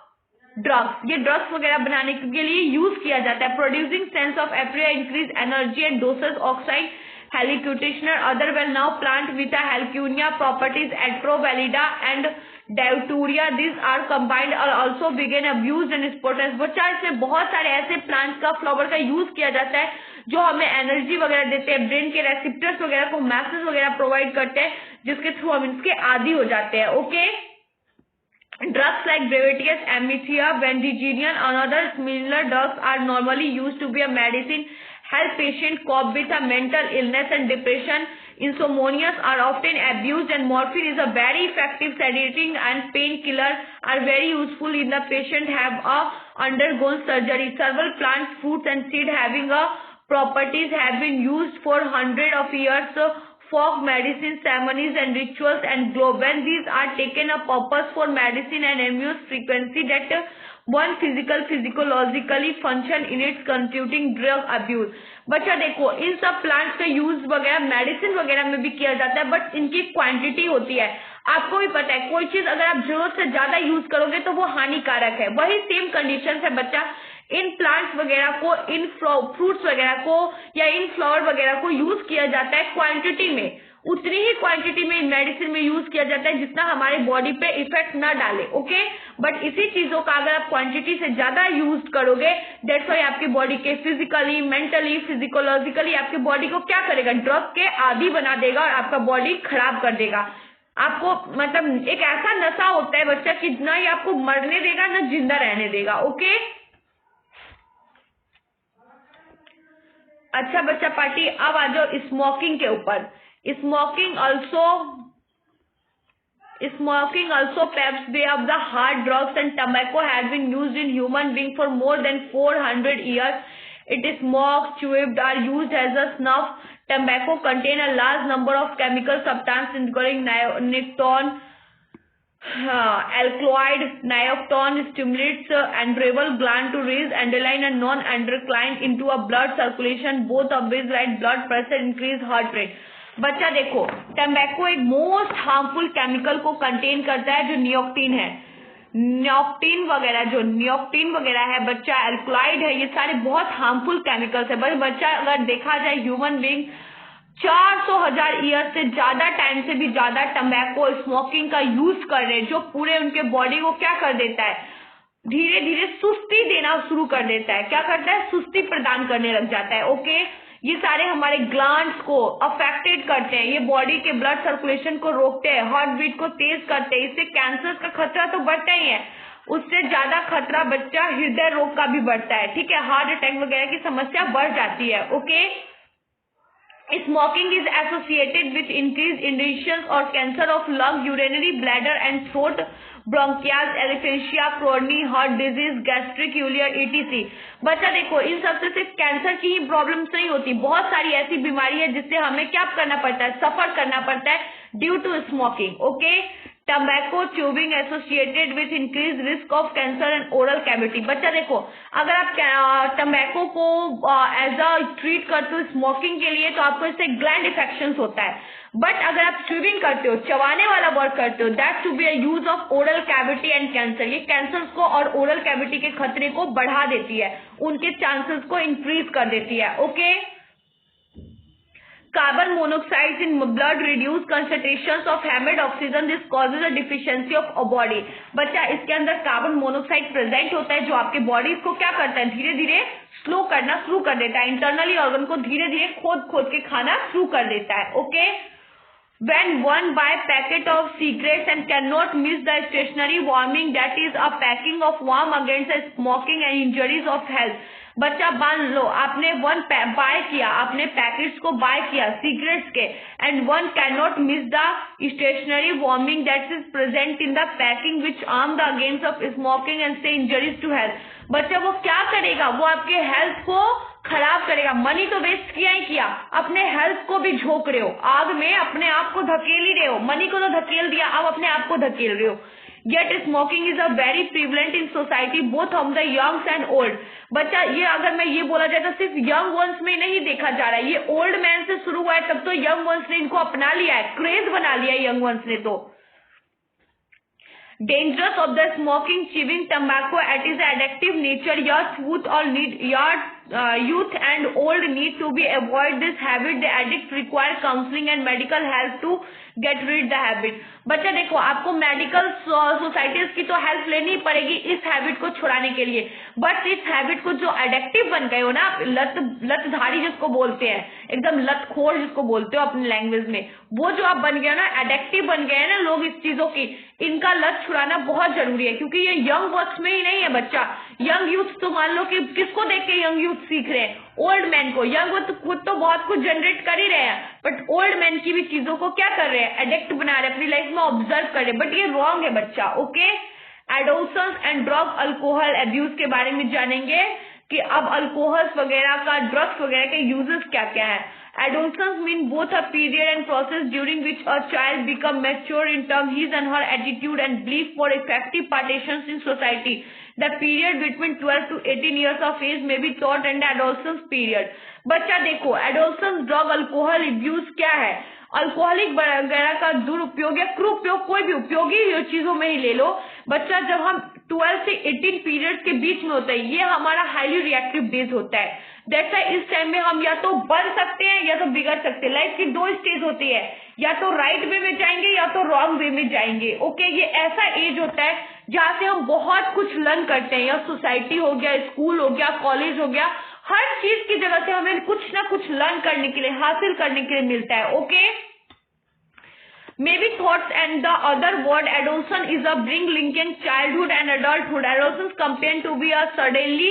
drugs. ये ड्रग्स वगैरह बनाने के लिए यूज किया जाता है। Producing sense of euphoria, increase energy and doses oxide, hallucinations, other well now plant with हेल्क्यूनिया प्रॉपर्टीज, एट्रोवेलिडा and datura, this are combined और ऑल्सो बिगेन अब्यूज एंड स्पोर्टेंस। बच्चा इसमें बहुत सारे ऐसे प्लांट्स का फ्लावर का यूज किया जाता है जो हमें एनर्जी वगैरह देते हैं, ब्रेन के रेसिप्टर्स वगैरह को मैसेज वगैरह प्रोवाइड करते हैं, जिसके थ्रू हम इसके आदी हो जाते हैं। Okay, drugs like Brevetius, Amethia, Vendiginian and other similar drugs are normally used to be a medicine, help patient cope with a mental illness and depression. Insomnias are often abused and morphine is a very effective sedating and painkiller are very useful in the patient have undergone surgery. Several plants, fruits and seed having a properties have been used for hundreds of years. Folk medicine, ceremonies and rituals and glow. When these are taken a purpose for medicine and amuse frequency that one physiologically function in its constituting drug abuse. बच्चा देखो, इन सब plants का use वगैरह medicine वगैरह में भी किया जाता है, बट इनकी क्वांटिटी होती है। आपको भी पता है कोई चीज अगर आप जरूरत से ज्यादा यूज करोगे तो वो हानिकारक है। वही सेम कंडीशन है बच्चा, इन प्लांट्स वगैरह को, इन फ्रूट्स वगैरह को या इन फ्लावर वगैरह को यूज किया जाता है क्वांटिटी में, उतनी ही क्वांटिटी में मेडिसिन में यूज किया जाता है जितना हमारे बॉडी पे इफेक्ट ना डाले। ओके, बट इसी चीजों का अगर आप क्वांटिटी से ज्यादा यूज करोगे, दैट्स व्हाई आपकी बॉडी के फिजिकली, मेंटली, फिजिकोलॉजिकली आपकी बॉडी को क्या करेगा, ड्रग के आदी बना देगा और आपका बॉडी खराब कर देगा। आपको मतलब एक ऐसा नशा होता है बच्चा कि ना ही आपको मरने देगा ना जिंदा रहने देगा। ओके, अच्छा बच्चा पार्टी, अब आ जाओ स्मोकिंग के ऊपर। Smoking also paves way of the hard drugs and tobacco has been used in human being for more than 400 years. It is smoked, chewed or used as a snuff. Tobacco contain a large number of chemical substances including nicotine, alkaloid, nicotine stimulates adrenal gland to raise adrenaline and non-adrenaline into a blood circulation, both of which rise blood pressure, increase heart rate. बच्चा देखो, टम्बैको एक most harmful chemical को contain करता है जो नियोक्टिन है। नियोक्टिन वगैरह है बच्चा, एल्कलॉइड है, ये सारे बहुत हार्मफुल केमिकल्स है। बच्चा अगर देखा जाए ह्यूमन बीइंग 400,000 ईयर से ज्यादा टाइम से भी ज्यादा टम्बैको स्मोकिंग का यूज कर रहे हैं, जो पूरे उनके बॉडी को क्या कर देता है, धीरे धीरे सुस्ती देना शुरू कर देता है। क्या करता है, सुस्ती प्रदान करने लग जाता है। ओके, ये सारे हमारे ग्लैंड्स को अफेक्टेड करते हैं, ये बॉडी के ब्लड सर्कुलेशन को रोकते हैं, हार्ट बीट को तेज करते हैं, इससे कैंसर का खतरा तो बढ़ता ही है, उससे ज्यादा खतरा बच्चा हृदय रोग का भी बढ़ता है। ठीक है, हार्ट अटैक वगैरह की समस्या बढ़ जाती है। Okay, smoking is associated with increase indication और cancer of lung, urinary bladder and throat, bronchitis, emphysema, coronary, heart disease, gastric यूलियर, ईटीसी। बच्चा देखो, इन सबसे सिर्फ कैंसर की ही प्रॉब्लम्स नहीं होती, बहुत सारी ऐसी बीमारी है जिससे हमें क्या करना पड़ता है, सफर करना पड़ता है due to smoking. Okay, tobacco chewing associated with increase risk of cancer and oral cavity. बच्चा देखो, अगर आप टम्बैको को एज अ ट्रीट करते हो स्मोकिंग के लिए तो आपको इससे ग्लैंड इन्फेक्शन होता है, बट अगर आप च्यूइंग करते हो, चबाने वाला वर्क करते हो, that to be a use of oral cavity and cancer. ये कैंसर को और ओरल कैविटी के खतरे को बढ़ा देती है, उनके चांसेस को इंक्रीज कर देती है। Okay, carbon monoxide in blood reduce concentrations of hamid oxygen, this causes a deficiency of body। बच्चा इसके अंदर कार्बन मोनोक्साइड प्रेजेंट होता है जो आपके बॉडी को क्या करता है, धीरे धीरे स्लो करना शुरू कर देता है, इंटरनली ऑर्गन को धीरे धीरे खोद के खाना शुरू कर देता है। Okay, when one buy packet of cigarettes and cannot miss the stationary warming, that is a packing of warm against the smoking and injuries of health। बच्चा मान लो आपने बाय किया, आपने पैकेट्स को बाय किया सिगरेट्स के, and one can not miss the stationary warming that is present in the packing which arm the against of smoking and say injuries to health. बच्चा वो क्या करेगा, वो आपके हेल्थ को खराब करेगा। मनी तो वेस्ट किया ही किया, अपने हेल्थ को भी झोंक रहे हो, आग में अपने आप को धकेल ही रहे हो। मनी को तो धकेल दिया, अब अपने आप को धकेल रहे हो। Yet smoking is a very prevalent in society both of the young and old। बच्चा ये अगर मैं ये बोला जाए तो सिर्फ यंग वंस में नहीं देखा जा रहा है, ये ओल्ड मैन से शुरू हुआ है, तब तो यंग वंस ने इनको अपना लिया है, क्रेज बना लिया है यंग वंस ने। तो dangerous of the smoking, chewing tobacco. It is addictive nature. Youth and old need to be avoid this habit. The addict require counseling and medical help to get rid the habit. बच्चा देखो, आपको medical societies की तो help लेनी पड़ेगी इस habit को छुड़ाने के लिए, बट इस हैबिट को जो एडिक्टिव बन गए हो ना, लतधारी जिसको बोलते हैं, एकदम लतखोर जिसको बोलते हो अपनी लैंग्वेज में, वो जो आप बन गए ना, एडिक्टिव बन गए हैं ना लोग इस चीजों की, इनका लत छुड़ाना बहुत जरूरी है, क्योंकि ये यंग वर्क्स में ही नहीं है बच्चा। यंग यूथ तो मान लो कि किसको देख के यंग यूथ सीख रहे हैं? ओल्ड मैन को। यंग यूथ खुद तो बहुत कुछ जनरेट कर ही रहे हैं, बट ओल्ड मैन की भी चीजों को क्या कर रहे हैं? एडिक्ट बना रहे, अपनी लाइफ में ऑब्जर्व कर रहे, बट ये रॉन्ग है बच्चा। Okay, adolescence and drug alcohol abuse के बारे में जानेंगे कि अब अल्कोहल्स वगैरह का, ड्रग्स वगैरह के यूजेस क्या क्या है। Adolescence mean both a period and process during which a child become mature in terms his and her attitude and belief for effective participation in society. The period between 12 to 18 years of age may be thought and adolescence period. बच्चा देखो, adolescence drug alcohol abuse क्या है? Alcoholic वगैरह का दुरुपयोग या कुरुपयोग, कोई भी उपयोगी चीजों में ही ले लो बच्चा। जब हम 12 से 18 पीरियड्स के बीच में होता है, ये हमारा हाईली रिएक्टिव डेज होता है। दैट्स व्हाई इस टाइम में हम या तो बन सकते हैं या तो बिगड़ सकते हैं। लाइफ की दो स्टेज होती है, या तो राइट वे में जाएंगे या तो रॉन्ग वे में जाएंगे। ओके, ये ऐसा एज होता है जहाँ से हम बहुत कुछ लर्न करते हैं, या सोसाइटी हो गया, स्कूल हो गया, कॉलेज हो गया, हर चीज की जगह से हमें कुछ ना कुछ लर्न करने के लिए, हासिल करने के लिए मिलता है। Okay, maybe thoughts and the other word adolescence is a bring linking childhood and adulthood. Adolescence compared to be a suddenly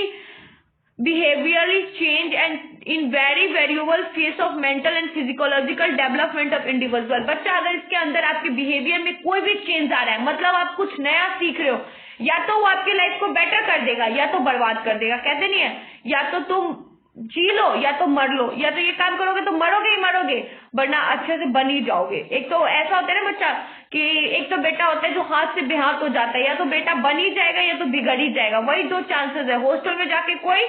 behavioral change and in very variable phase of mental and physiological development of individual. बच्चा अगर इसके अंदर आपके behaviour में कोई भी change आ रहा है, मतलब आप कुछ नया सीख रहे हो, या तो वो आपकी लाइफ को बेटर कर देगा या तो बर्बाद कर देगा। कहते नहीं है, या तो तुम जी लो या तो मर लो, या तो ये काम करोगे तो मरोगे ही मरोगे, वरना अच्छे से बन ही जाओगे। एक तो ऐसा होता है ना बच्चा कि एक तो बेटा होता है जो हाथ से बेहाथ हो जाता है, या तो बेटा बन ही जाएगा या तो बिगड़ ही जाएगा। वही दो चांसेस है। हॉस्टल में जाके कोई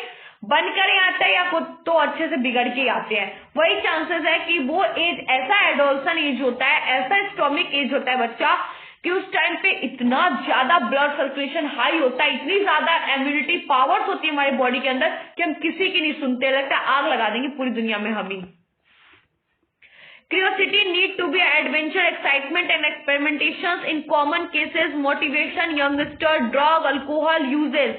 बन कर ही आता है या तो अच्छे से बिगड़ के आते हैं। वही चांसेस है कि वो एज ऐसा एडोल्सन एज होता है, ऐसा स्टोमिक एज होता है बच्चा, कि उस टाइम पे इतना ज्यादा ब्लड सर्कुलेशन हाई होता है, इतनी ज्यादा इम्यूनिटी पावर्स होती है हमारे बॉडी के अंदर कि हम किसी की नहीं सुनते, लगता है आग लगा देंगे पूरी दुनिया में हम ही। Curiosity need to be adventure, excitement and experimentations in common cases, motivation, youngster, drug, alcohol uses.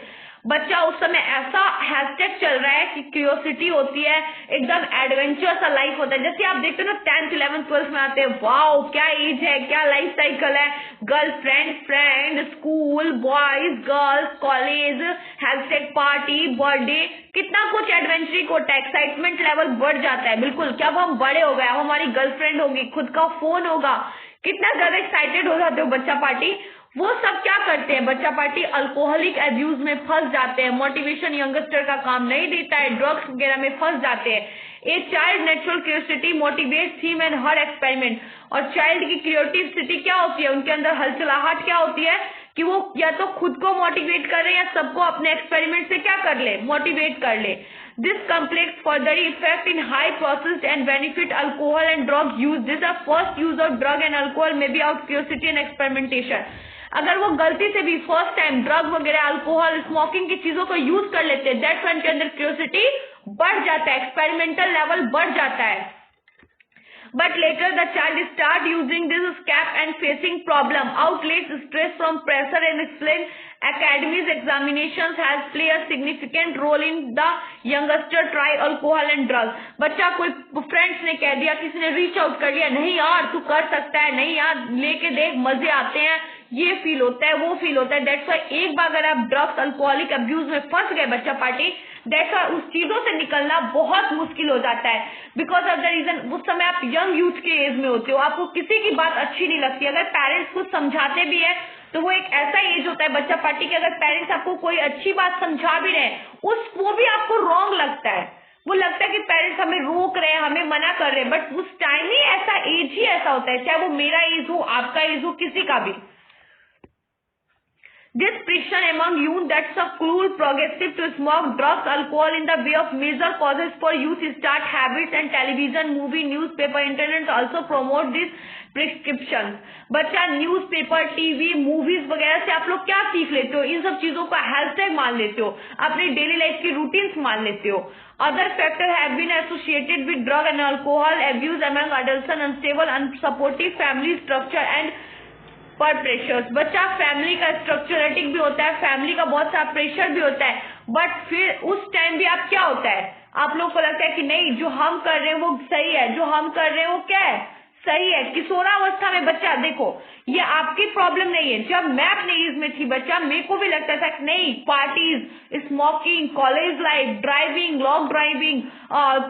बच्चा उस समय ऐसा हैशटैग चल रहा है कि क्यूरियोसिटी होती है, एकदम एडवेंचर सा लाइफ होता है। जैसे आप देखते हो ना 10th 11th 12th में आते हैं, वाओ क्या एज है, क्या लाइफ साइकिल है, girlfriend, friend, school, boys, girls, college, hashtag party, birthday, कितना कुछ एडवेंचरिक होता है, एक्साइटमेंट लेवल बढ़ जाता है। बिल्कुल, क्या हम बड़े हो गए, अब हमारी गर्लफ्रेंड होगी, खुद का फोन होगा, कितना ज्यादा एक्साइटेड हो जाते हो बच्चा पार्टी। वो सब क्या करते हैं बच्चा पार्टी? अल्कोहलिक एब्यूज में फंस जाते हैं, मोटिवेशन यंगस्टर का काम नहीं देता है, ड्रग्स वगैरह में फंस जाते हैं। A child natural curiosity motivates him and her experiment. और चाइल्ड की क्रिएटिविटी क्या होती है, उनके अंदर हलचलाहट क्या होती है कि वो या तो खुद को मोटिवेट कर ले या सबको अपने एक्सपेरिमेंट से क्या कर ले, मोटिवेट कर ले। This complex further effect in high processed and benefit alcohol and drug use. This is first use of drug and alcohol may be out curiosity and experimentation. अगर वो गलती से भी फर्स्ट टाइम ड्रग वगैरह, alcohol, smoking की चीजों को use कर लेते हैं, दैट्स व्हेन के अंदर क्यूरियोसिटी बढ़ जाता है, एक्सपेरिमेंटल लेवल बढ़ जाता है। But later the child start using this escape and facing problem, outlets stress from pressure and explain academies examinations has play a significant role in the youngster try alcohol and drugs. बच्चा कोई friends ने कह दिया, किसी ने reach out कर लिया, नहीं यार तू कर सकता है, नहीं यार लेके देख मजे आते हैं, ये फील होता है, वो फील होता है। दैट्स व्हाई एक बार अगर आप ड्रग्स अल्कोहलिक अब्यूज में फंस गए बच्चा पार्टी, दैट्स व्हाई उस चीजों से निकलना बहुत मुश्किल हो जाता है। बिकॉज ऑफ द रीजन उस समय आप यंग यूथ के एज में होते हो, आपको किसी की बात अच्छी नहीं लगती। अगर पेरेंट्स कुछ समझाते भी है तो वो एक ऐसा एज होता है बच्चा पार्टी कि अगर पेरेंट्स आपको कोई अच्छी बात समझा भी रहे हैं, वो भी आपको रॉन्ग लगता है। वो लगता है कि पेरेंट्स हमें रोक रहे हैं, हमें मना कर रहे हैं, बट उस टाइम ही ऐसा एज ही ऐसा होता है, चाहे वो मेरा एज हो, आपका एज हो, किसी का भी। This friction among youth, that's a cruel progressive to smoke, drugs, alcohol in the way of major causes for youth start habits, and television, movie, newspaper, internet also promote this prescription. बच्चा newspaper, TV, movies वगैरह से आप लोग क्या सीख लेते हो? इन सब चीजों का हैशटैग मान लेते हो, अपनी डेली लाइफ की रूटीन्स मान लेते हो। Other factor have been associated with drug and alcohol abuse among adults, unstable unsupportive family structure and peer pressures. बच्चा फैमिली का स्ट्रक्चरेटिक भी होता है, फैमिली का बहुत सारा प्रेशर भी होता है, बट फिर उस टाइम भी आप क्या होता है, आप लोग को लगता है कि नहीं जो हम कर रहे हैं वो सही है, जो हम कर रहे हैं वो क्या है, सही है। किशोरावस्था में बच्चा देखो, ये आपकी प्रॉब्लम नहीं है। जब मैं अपने एज में थी बच्चा, मेरे को भी लगता था कि नहीं parties, smoking, college life, driving, long driving,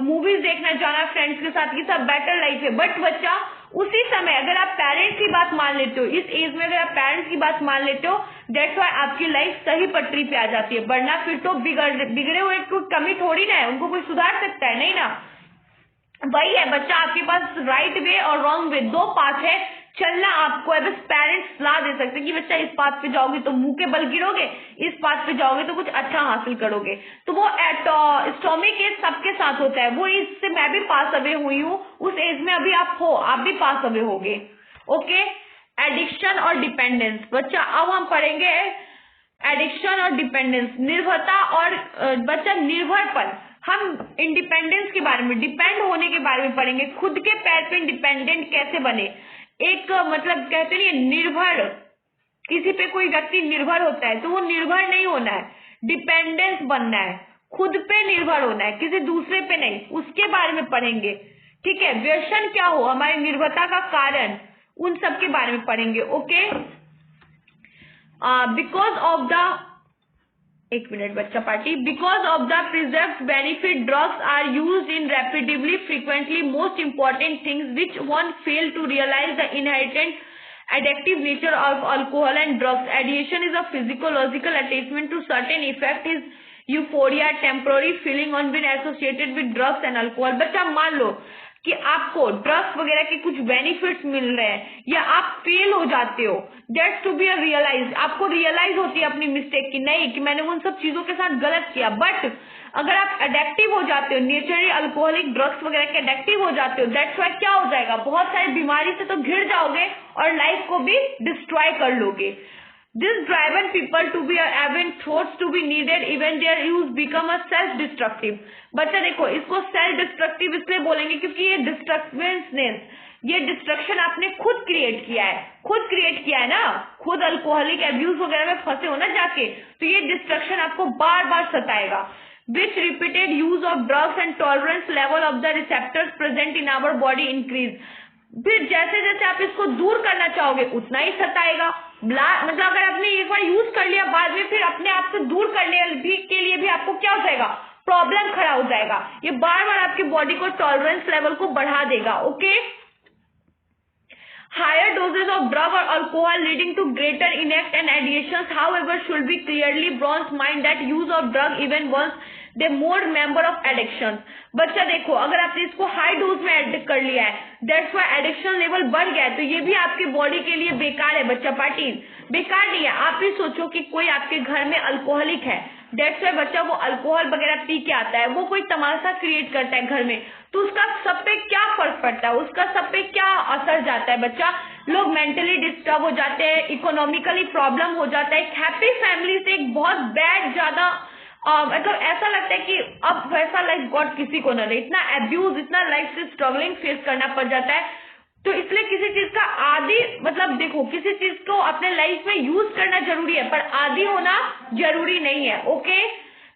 movies देखना जाना फ्रेंड्स के साथ, ये सब बेटर लाइफ है। बट बच्चा उसी समय अगर आप पेरेंट्स की बात मान लेते हो, इस एज में अगर आप पेरेंट्स की बात मान लेते हो, दैट्स व्हाई आपकी लाइफ सही पटरी पे आ जाती है। वरना फिर तो बिगड़े हुए कोई कमी थोड़ी ना है, उनको कोई सुधार सकता है नहीं ना। वही है बच्चा, आपके पास राइट वे और रॉन्ग वे दो पाथ है, चलना आपको है। बस पेरेंट्स सलाह दे सकते हैं कि बच्चा इस पाथ पे जाओगे तो मुंह के बल गिरोगे, इस पाथ पे जाओगे तो कुछ अच्छा हासिल करोगे। तो वो स्टॉमिक एज सबके साथ होता है, वो इससे मैं भी पास अवे हुई हूँ, उस एज में अभी आप हो, आप भी पास अवे होगे। ओके, एडिक्शन और डिपेंडेंस। बच्चा अब हम पढ़ेंगे एडिक्शन और डिपेंडेंस, निर्भरता और बच्चा निर्भरपन। हम इंडिपेंडेंस के बारे में, डिपेंड होने के बारे में पढ़ेंगे, खुद के पैर पे इंडिपेंडेंट कैसे बने। एक मतलब कहते नहीं निर्भर, किसी पे कोई व्यक्ति निर्भर होता है तो वो निर्भर नहीं होना है, डिपेंडेंस बनना है, खुद पे निर्भर होना है, किसी दूसरे पे नहीं, उसके बारे में पढ़ेंगे। ठीक है, व्यसन क्या हो, हमारी निर्भरता का कारण, उन सब के बारे में पढ़ेंगे। ओके, बिकॉज ऑफ द, एक मिनट बच्चा party, because of the preserved benefit drugs are used in rapidly frequently most important things which one fail to realise the inherent addictive nature of alcohol and drugs. Addiction is a physiological attachment to certain effect, is euphoria, temporary feeling on being associated with drugs and alcohol. बच्चा मान लो कि आपको drugs वगैरह के कुछ benefits मिल रहे हैं या आप फेल हो जाते हो, that's to be a realise, आपको रियलाइज होती है अपनी मिस्टेक की, नहीं कि मैंने उन सब चीजों के साथ गलत किया। बट अगर आप एडिक्टिव हो जाते हो, नेचुरली अल्कोहलिक ड्रग्स वगैरह के एडिक्टिव हो जाते हो, दैट्स व्हाई क्या हो जाएगा, बहुत सारी बीमारी से तो घिर जाओगे और लाइफ को भी डिस्ट्रॉय कर लोगे। This driven people to be having thoughts to be needed even their use become a self destructive. बच्चा देखो, इसको सेल्फ डिस्ट्रक्टिव इसलिए बोलेंगे क्योंकि ये डिस्ट्रक्टिवनेस, ये डिस्ट्रक्शन आपने खुद क्रिएट किया है, खुद क्रिएट किया है ना, खुद अल्कोहलिक एब्यूज वगैरह में फंसे हो ना जाके, तो ये डिस्ट्रक्शन आपको बार बार सताएगा। Which repeated use of drugs and tolerance level of the receptors present in our body increase. फिर जैसे जैसे आप इसको दूर करना चाहोगे उतना ही सताएगा। मतलब अगर आपने एक बार यूज कर लिया, बाद में फिर अपने आप से दूर करने के लिए भी आपको क्या हो जाएगा, प्रॉब्लम खड़ा हो जाएगा। ये बार बार आपकी बॉडी को टॉलरेंस लेवल को बढ़ा देगा। Okay, higher doses of drug or alcohol leading to greater intent and addictions, however, should be clearly brought mind that use of drug even once they more member of addiction. बच्चा देखो, अगर आपने इसको high dose में addict कर लिया है, that's why addiction level बढ़ गया है, तो ये भी आपकी बॉडी के लिए बेकार है। बच्चा पार्टी बेकार नहीं है। आप भी सोचो कि कोई आपके घर में अल्कोहलिक है, दैट्स व्हाई बच्चा वो अल्कोहल वगैरह पी के आता है, वो कोई तमाशा क्रिएट करता है घर में, तो उसका सब पे क्या फर्क पड़ता है, उसका सब पे क्या असर जाता है। बच्चा, लोग मेंटली डिस्टर्ब हो जाते हैं, इकोनॉमिकली प्रॉब्लम हो जाता है। हैप्पी फैमिली से एक बहुत बैड ज्यादा मतलब ऐसा लगता है कि अब वैसा लाइफ गॉड किसी को न दे, इतना एब्यूज, इतना लाइफ से स्ट्रगलिंग फेस करना पड़ जाता है। तो इसलिए किसी चीज का आदि, मतलब देखो, किसी चीज को अपने लाइफ में यूज करना जरूरी है पर आदि होना जरूरी नहीं है। Okay,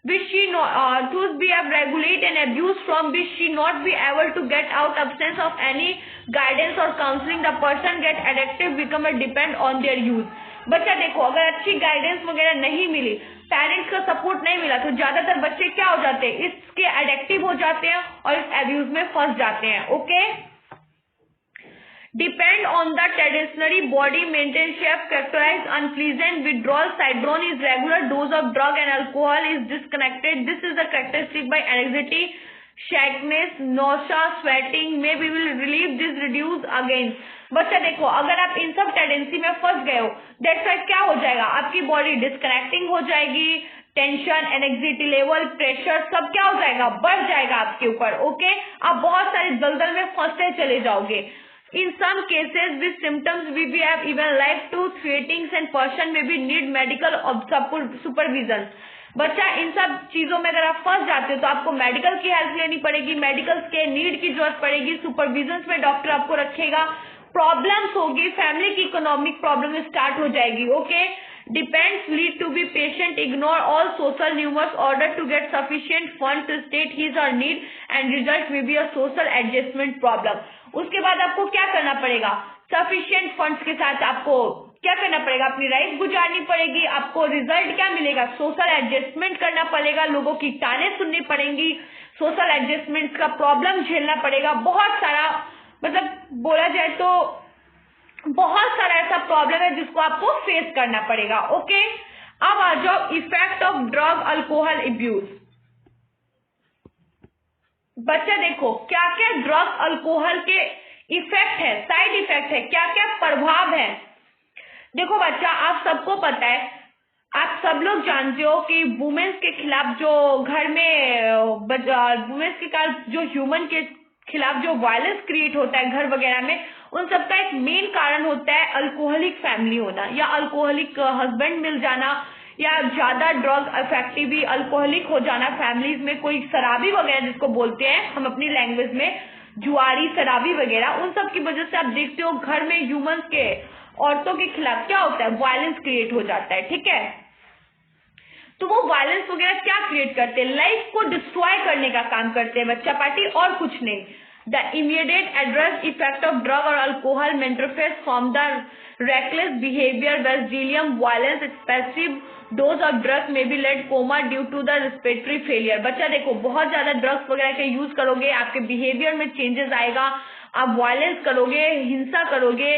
which she to be regulate and abuse from which she not be able to get out, absence of any guidance or counseling, the person get addictive, become a depend on their use. बच्चा देखो, अगर अच्छी guidance वगैरह नहीं मिली, parents का support नहीं मिला, तो ज्यादातर बच्चे क्या हो जाते हैं, इसके एडिक्टिव हो जाते हैं और इस एब्यूज में फंस जाते हैं। Okay, depend on the traditionary body maintenance shape characterized unpleasant withdrawal syndrome is regular dose of drug and alcohol is disconnected. This is the characteristic by anxiety, shakiness, nausea, sweating. Maybe will relieve this reduce again. बच्चा देखो, अगर आप इन सब tendency में फंस गए हो, that's why क्या हो जाएगा, आपकी बॉडी डिस्कनेक्टिंग हो जाएगी, टेंशन, एंग्जाइटी लेवल, प्रेशर सब क्या हो जाएगा, बढ़ जाएगा आपके ऊपर। ओके, आप बहुत सारे दलदल में फंसते चले जाओगे। In some cases with symptoms we have even like to sweatings and person may be need medical supervision। बच्चा इन सब चीजों में अगर आप फंस जाते हो तो आपको मेडिकल की हेल्प लेनी पड़ेगी, मेडिकल के नीड की जरूरत पड़ेगी, सुपरविजन में डॉक्टर आपको रखेगा, प्रॉब्लम्स होगी, फैमिली की इकोनॉमिक प्रॉब्लम स्टार्ट हो जाएगी। Okay, depends lead to be patient ignore all social numerous order to get sufficient fund to state his or need and result may be a social adjustment problem। उसके बाद आपको क्या करना पड़ेगा, sufficient funds के साथ आपको क्या करना पड़ेगा, अपनी लाइफ गुजारनी पड़ेगी, आपको रिजल्ट क्या मिलेगा, सोशल एडजस्टमेंट करना पड़ेगा, लोगों की ताने सुननी पड़ेंगी, सोशल एडजस्टमेंट का प्रॉब्लम झेलना पड़ेगा, बहुत सारा, मतलब बोला जाए तो बहुत सारा ऐसा प्रॉब्लम है जिसको आपको फेस करना पड़ेगा। ओके, अब आ जाओ effect of drug alcohol abuse. बच्चा देखो, क्या क्या ड्रग अल्कोहल के इफेक्ट है, साइड इफेक्ट है, क्या क्या प्रभाव है। देखो बच्चा, आप सबको पता है, आप सब लोग जानते हो कि वुमेन्स के खिलाफ जो घर में वुमेन्स के खिलाफ जो ह्यूमन के खिलाफ जो वायलेंस क्रिएट होता है घर वगैरह में, उन सबका एक मेन कारण होता है अल्कोहलिक फैमिली होना या अल्कोहलिक हस्बैंड मिल जाना या ज्यादा ड्रग इफेक्टिव भी अल्कोहलिक हो जाना फैमिलीज में, कोई शराबी वगैरह जिसको बोलते हैं हम अपनी लैंग्वेज में, जुआरी शराबी वगैरह, उन सब की वजह से आप देखते हो घर में ह्यूमंस के औरतों के खिलाफ क्या होता है, वायलेंस क्रिएट हो जाता है। ठीक है, तो वो वायलेंस वगैरह क्या क्रिएट करते हैं, लाइफ को डिस्ट्रॉय करने का काम करते हैं बच्चा पार्टी, और कुछ नहीं। The immediate address effect of drug और alcohol manifest from the reckless behavior where delirium, violence, excessive dose of drugs may be led coma due to the respiratory failure। बच्चा देखो, बहुत ज्यादा ड्रग्स वगैरह के यूज करोगे, आपके बिहेवियर में चेंजेस आएगा, आप वायलेंस करोगे, हिंसा करोगे,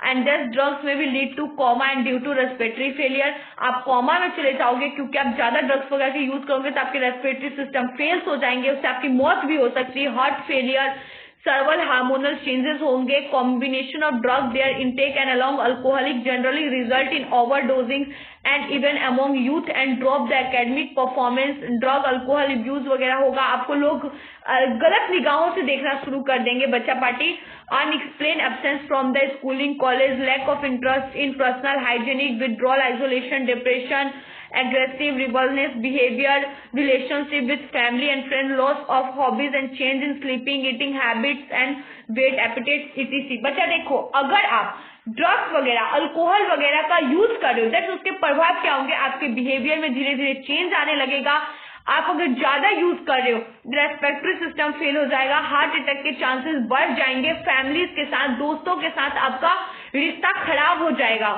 एंड दिस ड्रग्स में भी lead to coma and due to respiratory failure. आप कॉमा में चले जाओगे क्योंकि आप ज्यादा ड्रग्स वगैरह के यूज करोगे तो आपके रेस्पिरेटरी सिस्टम फेल्स हो जाएंगे, उससे आपकी मौत भी हो सकती है, heart failure, several hormonal changes होंगे, combination of drug their intake and along alcoholic generally result in overdosing and even among youth and drop the academic performance. Drug alcohol abuse वगैरह होगा, आपको लोग गलत निगाहों से देखना शुरू कर देंगे बच्चा party. Unexplained absence from the schooling college, lack of interest in personal hygienic, withdrawal, isolation, depression, aggressive rebellious behavior, relationship with family and friends, loss of hobbies and change in sleeping, eating habits and weight, appetite etc। बच्चा देखो, अगर आप drugs वगैरह alcohol वगैरह का use कर रहे हो दैट उसके प्रभाव क्या होंगे, आपके बिहेवियर में धीरे धीरे चेंज आने लगेगा। आप अगर ज्यादा यूज कर रहे हो, रेस्पिरेटरी सिस्टम फेल हो जाएगा, हार्ट अटैक के चांसेस बढ़ जाएंगे, फैमिलीज के साथ, दोस्तों के साथ आपका रिश्ता खराब हो जाएगा,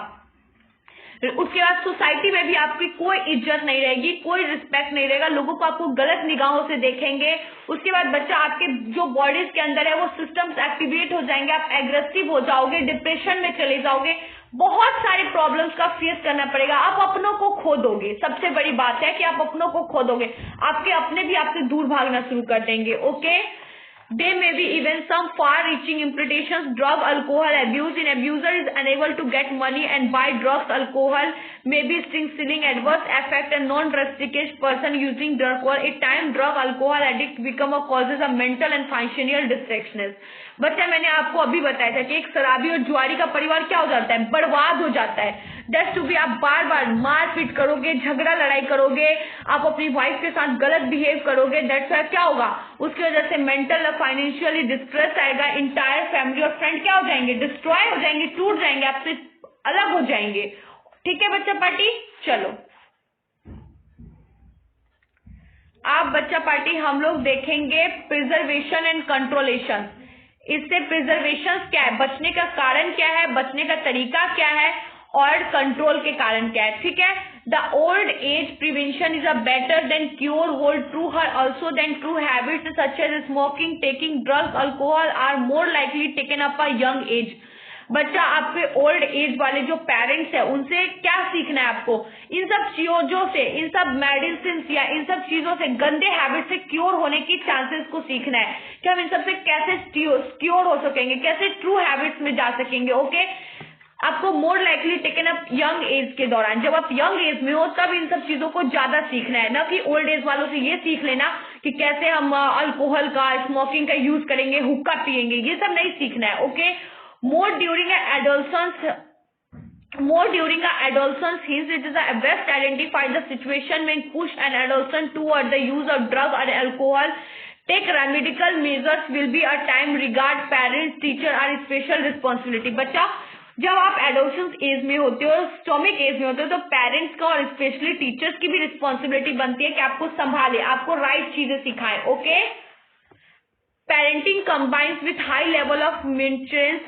उसके बाद सोसाइटी में भी आपकी कोई इज्जत नहीं रहेगी, कोई रिस्पेक्ट नहीं रहेगा, लोगों को आपको गलत निगाहों से देखेंगे। उसके बाद बच्चा, आपके जो बॉडीज के अंदर है वो सिस्टम्स एक्टिवेट हो जाएंगे, आप एग्रेसिव हो जाओगे, डिप्रेशन में चले जाओगे, बहुत सारी प्रॉब्लम्स का फेस करना पड़ेगा, आप अपनों को खो दोगे। सबसे बड़ी बात है कि आप अपनों को खो दोगे, आपके अपने भी आपसे दूर भागना शुरू कर देंगे। Okay, There may be even some far-reaching implications. Drug alcohol abuse in abuser is unable to get money and buy drugs. Alcohol may be string adverse effect and non-restricted person using drug or a time drug alcohol addict become a causes of mental and financial distractions। बच्चा, मैंने आपको अभी बताया था कि एक शराबी और जुआरी का परिवार क्या हो जाता है, बर्बाद हो जाता है। दैट्स टू बी, आप बार बार मारपीट करोगे, झगड़ा लड़ाई करोगे, आप अपनी वाइफ के साथ गलत बिहेव करोगे, दैट्स वाई क्या होगा, उसकी वजह से मेंटल और फाइनेंशियली डिस्ट्रेस आएगा, इंटायर फैमिली और फ्रेंड क्या हो जाएंगे, डिस्ट्रॉय हो जाएंगे, टूट जाएंगे, आपसे अलग हो जाएंगे। ठीक है बच्चा पार्टी, चलो आप बच्चा पार्टी हम लोग देखेंगे प्रिजर्वेशन एंड कंट्रोलेशन। इससे प्रिजर्वेशन क्या है, बचने का कारण क्या है, बचने का तरीका क्या है, और कंट्रोल के कारण क्या है। ठीक है, the old age prevention is a better than cure, hold true her also then true habits such as smoking, taking drugs, alcohol are more likely taken up a young age. बच्चा आपके old age वाले जो parents है उनसे क्या सीखना है आपको, इन सब चीजों से, इन सब मेडिसिन या इन सब चीजों से, गंदे हैबिट से क्योर होने की चांसेस को सीखना है कि हम इन सब से कैसे क्योर हो सकेंगे, कैसे ट्रू हैबिट्स में जा सकेंगे। ओके, आपको मोर likely taken up young age के दौरान, जब आप यंग एज में हो तब इन सब चीजों को ज्यादा सीखना है, ना कि ओल्ड एज वालों से ये सीख लेना कि कैसे हम अल्कोहल का, स्मोकिंग का यूज करेंगे, हुक्का पिएंगे, ये सब नहीं सीखना है। Okay, more during adolescence hence it is a best identify the situation when push an adolescent toward the use of drug or alcohol. Take remedial measures will be a time regard parents, teacher or special responsibility. बच्चा जब आप adolescence age में होते हो, stomach as में होते हो, तो पेरेंट्स का और स्पेशली टीचर्स की भी रिस्पॉन्सिबिलिटी बनती है कि आपको संभाले, आपको राइट चीजें सिखाएं। Okay, parenting combines with high level of nutrients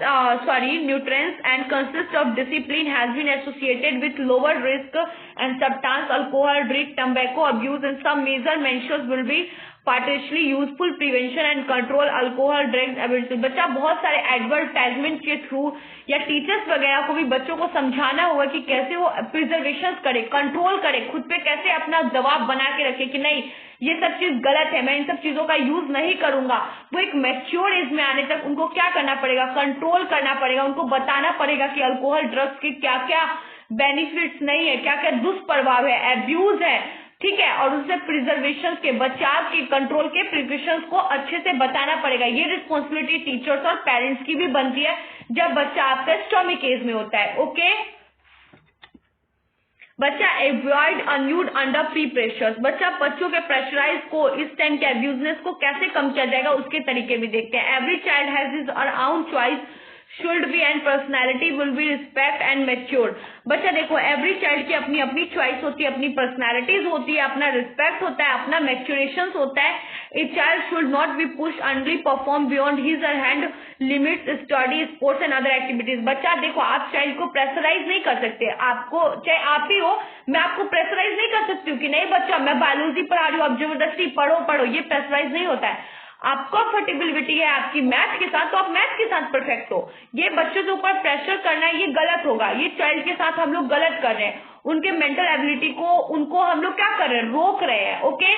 and consists of discipline has been associated with lower risk and substance alcohol, drink, tobacco abuse and some major measures will be partially useful prevention and control alcohol drugs abuse। बच्चा बहुत सारे advertisement के through या teachers वगैरह को भी बच्चों को समझाना होगा कि कैसे वो प्रिजर्वेशन करे, कंट्रोल करे, खुद पे कैसे अपना दबाव बना के रखे कि नहीं ये सब चीज गलत है, मैं इन सब चीजों का यूज नहीं करूंगा। वो एक मैच्योर एज में आने तक उनको क्या करना पड़ेगा, कंट्रोल करना पड़ेगा, उनको बताना पड़ेगा कि अल्कोहल ड्रग्स के क्या क्या बेनिफिट्स नहीं है, क्या क्या दुष्प्रभाव है, एब्यूज है, ठीक है, और उससे प्रिजर्वेशन के, बचाव के, कंट्रोल के प्रिकॉशंस को अच्छे से बताना पड़ेगा। ये रिस्पॉन्सिबिलिटी टीचर्स और पेरेंट्स की भी बनती है जब बच्चा आपका स्टोमिक एज में होता है। ओके, बच्चा अवॉइड अनयूड अंडर प्री प्रेशर्स, बच्चा बच्चों के प्रेशराइज को, इस टाइम के अब्यूजनेस को कैसे कम किया जाएगा उसके तरीके भी देखते हैं। Every child has his own choice should be and personality will be respect and mature. बच्चा देखो, एवरी चाइल्ड की अपनी अपनी चॉइस होती है, अपनी पर्सनैलिटीज होती है, अपना रिस्पेक्ट होता है, अपना मैच्योरेशन होता है। A child should not be push unduly perform beyond his और hand limits study sports and other activities. बच्चा देखो, आप चाइल्ड को प्रेशराइज नहीं कर सकते, आपको चाहे आप ही हो, मैं आपको प्रेशराइज नहीं कर सकती हूँ कि नहीं बच्चा मैं बायोलॉजी पढ़ा रही हूँ आप जबरदस्ती पढ़ो, ये प्रेशराइज नहीं होता है। आपको कंफर्टेबिलिटी है आपकी मैथ के साथ तो आप मैथ के साथ परफेक्ट हो। ये बच्चों के ऊपर प्रेशर करना है, ये गलत होगा, ये चाइल्ड के साथ हम लोग गलत कर रहे हैं। उनके मेंटल एबिलिटी को, उनको हम लोग क्या कर रहे हैं, रोक रहे हैं। ओके,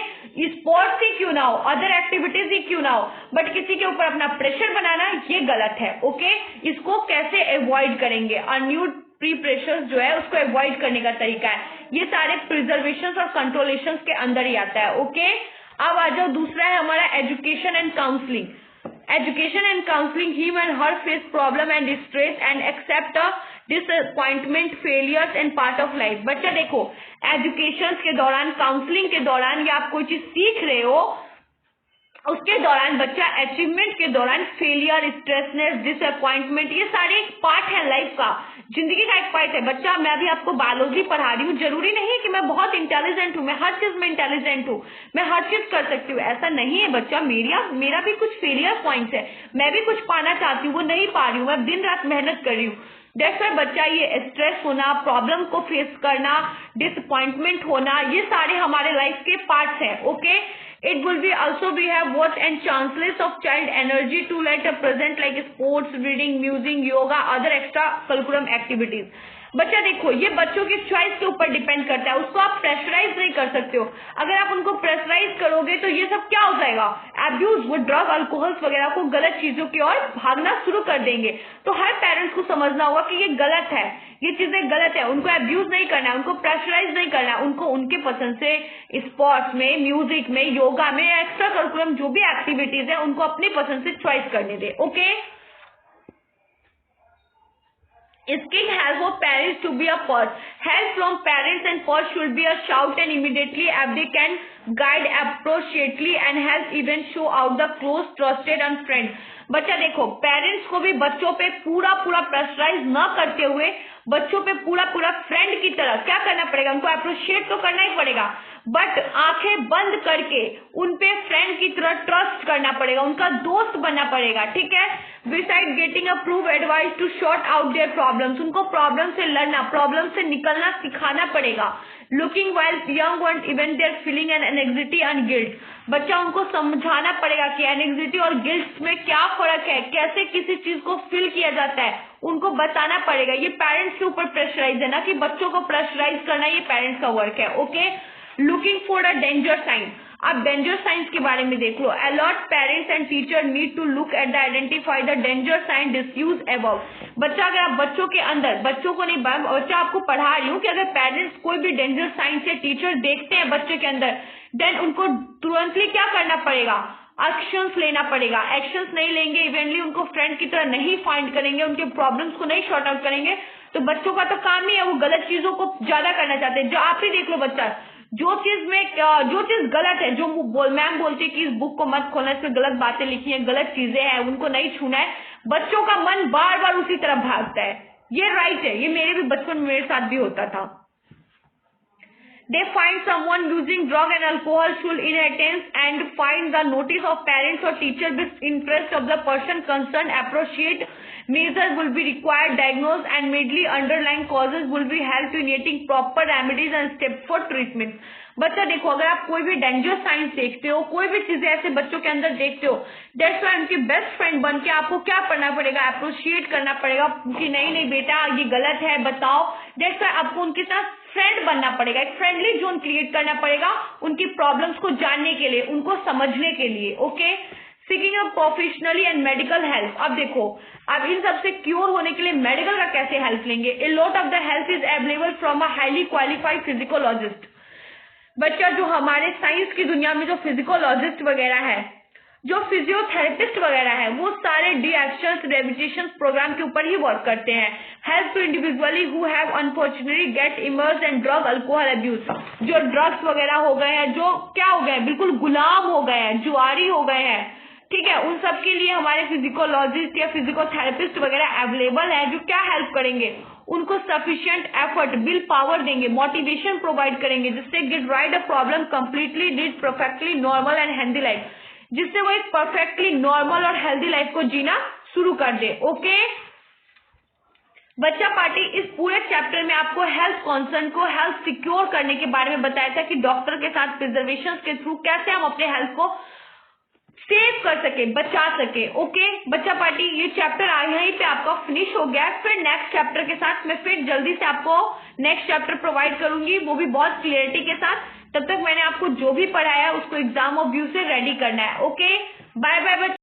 स्पोर्ट्स ही क्यों ना हो, अदर एक्टिविटीज ही क्यों ना हो, बट किसी के ऊपर अपना प्रेशर बनाना ये गलत है। ओके, इसको कैसे अवॉइड करेंगे, अनयूड प्री प्रेशर जो है उसको अवॉइड करने का तरीका है, ये सारे प्रिजर्वेशन और कंट्रोलेशन के अंदर ही आता है। ओके, अब आ जाओ, दूसरा है हमारा education and counselling. Education and counselling, him and her face problem and stress and accept disappointment, failures and part of life. बच्चा देखो, एजुकेशन के दौरान, काउंसलिंग के दौरान या आप कोई चीज सीख रहे हो उसके दौरान बच्चा अचीवमेंट के दौरान फेलियर, स्ट्रेसनेस, डिसअपॉइंटमेंट, ये सारे एक पार्ट है लाइफ का, जिंदगी का एक पार्ट है। बच्चा मैं अभी आपको बायोलॉजी पढ़ा रही हूँ, जरूरी नहीं है कि मैं बहुत इंटेलिजेंट हूँ, मैं हर चीज में इंटेलिजेंट हूँ, मैं हर चीज कर सकती हूँ, ऐसा नहीं है बच्चा। मेरा भी कुछ फेलियर पॉइंट्स है, मैं भी कुछ पाना चाहती हूँ, वो नहीं पा रही हूँ, मैं दिन रात मेहनत कर रही हूँ। देखो बच्चा, ये स्ट्रेस होना, प्रॉब्लम को फेस करना, डिसअपॉइंटमेंट होना, ये सारे हमारे लाइफ के पार्ट्स हैं। Okay, it will be also we have what and chances of child energy to let a present like sports, reading, music, yoga, other extra curriculum activities। बच्चा देखो, ये बच्चों की चॉइस के ऊपर डिपेंड करता है, उसको आप प्रेशराइज नहीं कर सकते हो। अगर आप उनको प्रेशराइज करोगे तो ये सब क्या हो जाएगा, एब्यूज, वो ड्रग, अल्कोहल्स वगैरह को, गलत चीजों की ओर भागना शुरू कर देंगे। तो हर पेरेंट्स को समझना होगा कि ये गलत है, ये चीजें गलत है, उनको एब्यूज नहीं करना है, उनको प्रेशराइज नहीं करना है, उनको उनके पसंद से स्पोर्ट्स में, म्यूजिक में, योगा में, एक्स्ट्रा करिकुलम जो भी एक्टिविटीज है उनको अपनी पसंद से चॉइस करने दे। Okay, Asking help of parents to be a first. Help from parents and first should be a shout and immediately if they can guide appropriately and help even show out the close trusted and friend. बच्चा देखो, parents को भी बच्चों पे पूरा pressurise न करते हुए बच्चों पे पूरा फ्रेंड की तरह क्या करना पड़ेगा, उनको अप्रिशिएट तो करना ही पड़ेगा, बट आंखें बंद करके उन पे फ्रेंड की तरह ट्रस्ट करना पड़ेगा, उनका दोस्त बनना पड़ेगा। ठीक है, beside getting a prove advice to sort out their problems, उनको प्रॉब्लम से लड़ना, प्रॉब्लम से निकलना सिखाना पड़ेगा। Looking while young one even their feeling and anxiety and guilt, बच्चा उनको समझाना पड़ेगा कि एंग्जाइटी और गिल्ट में क्या फर्क है, कैसे किसी चीज को फील किया जाता है। उनको बताना पड़ेगा। ये पेरेंट्स के ऊपर प्रेशराइज है ना, कि बच्चों को प्रेशराइज करना ये पेरेंट्स का वर्क है। ओके, looking for a danger sign. अब डेंजर साइंस के बारे में देख लो। Alert parents and teacher need to look at the identify the danger sign डिस्यूज अबव। बच्चा, अगर आप बच्चों के अंदर, बच्चों को नहीं, बच्चा आपको पढ़ा रही हूँ कि अगर पेरेंट्स कोई भी डेंजर साइन से टीचर देखते हैं बच्चे के अंदर, देन उनको तुरंतली क्या करना पड़ेगा, एक्शंस लेना पड़ेगा। एक्शंस नहीं लेंगे, इवेंटली उनको फ्रेंड की तरह नहीं फाइंड करेंगे, उनके प्रॉब्लम्स को नहीं सॉर्ट आउट करेंगे, तो बच्चों का तो काम ही है वो गलत चीजों को ज्यादा करना चाहते हैं। जो आप ही देख लो बच्चा, जो चीज गलत है, जो मैम बोलती है कि इस बुक को मत खोलना, इसमें गलत बातें लिखी हैं, गलत चीजें हैं, उनको नहीं छूना है, बच्चों का मन बार बार उसी तरफ भागता है। ये राइट है, ये मेरे भी बचपन में मेरे साथ भी होता था। They find someone using drug and alcohol should inattention and find the notice of parents or teacher with interest of the person concerned. Appropriate measures will be required. Diagnose and immediately underlying causes will be helped in creating proper remedies and steps for treatment. बच्चा देखो, अगर आप कोई भी danger science देखते हो, कोई भी चीजें ऐसे बच्चों के अंदर देखते हो, दैट्स व्हाई उनकी बेस्ट फ्रेंड बन के आपको क्या करना पड़ेगा, अप्रोशिएट करना पड़ेगा कि नहीं नहीं बेटा ये गलत है बताओ। दैट्स व्हाई आपको उनके साथ फ्रेंड बनना पड़ेगा, एक फ्रेंडली जोन क्रिएट करना पड़ेगा उनकी प्रॉब्लम्स को जानने के लिए, उनको समझने के लिए। Okay, seeking a professionally and medical help. अब देखो, अब इन सब से क्योर होने के लिए मेडिकल का कैसे हेल्प लेंगे। A lot of the help is available from a highly qualified psychologist. बच्चा, जो हमारे साइंस की दुनिया में जो फिजिकोलॉजिस्ट वगैरह है, जो फिजियोथेरेपिस्ट वगैरह है, वो सारे डी एक्शन रिहेबिलिटेशन प्रोग्राम के ऊपर ही वर्क करते हैं। Help to individually who have unfortunately get immersed in drug alcohol abuse. जो ड्रग्स वगैरह हो गए हैं, जो क्या हो गए हैं, बिल्कुल गुलाम हो गए हैं, जुआरी हो गए हैं, ठीक है, उन सब के लिए हमारे फिजिकोलॉजिस्ट या फिजिकोथेरेपिस्ट वगैरह अवेलेबल है, जो क्या हेल्प करेंगे, उनको सफिशिएंट एफर्ट, विल पावर देंगे, मोटिवेशन प्रोवाइड करेंगे, जिससे get right a problem completely lead perfectly normal and healthy life, जिससे वो एक परफेक्टली नॉर्मल और हेल्दी लाइफ को जीना शुरू कर दे। ओके बच्चा पार्टी, इस पूरे चैप्टर में आपको हेल्थ कॉन्सर्न को हेल्थ सिक्योर करने के बारे में बताया था कि डॉक्टर के साथ प्रिजर्वेशन के थ्रू कैसे हम अपने हेल्थ को सेव कर सके, बचा सके। ओके बच्चा पार्टी, ये चैप्टर यहीं पे आपका फिनिश हो गया। फिर नेक्स्ट चैप्टर के साथ मैं फिर जल्दी से आपको नेक्स्ट चैप्टर प्रोवाइड करूंगी, वो भी बहुत क्लियरिटी के साथ। तब तक मैंने आपको जो भी पढ़ाया उसको एग्जाम ऑफ व्यू से रेडी करना है। ओके, बाय बाय बच्चा।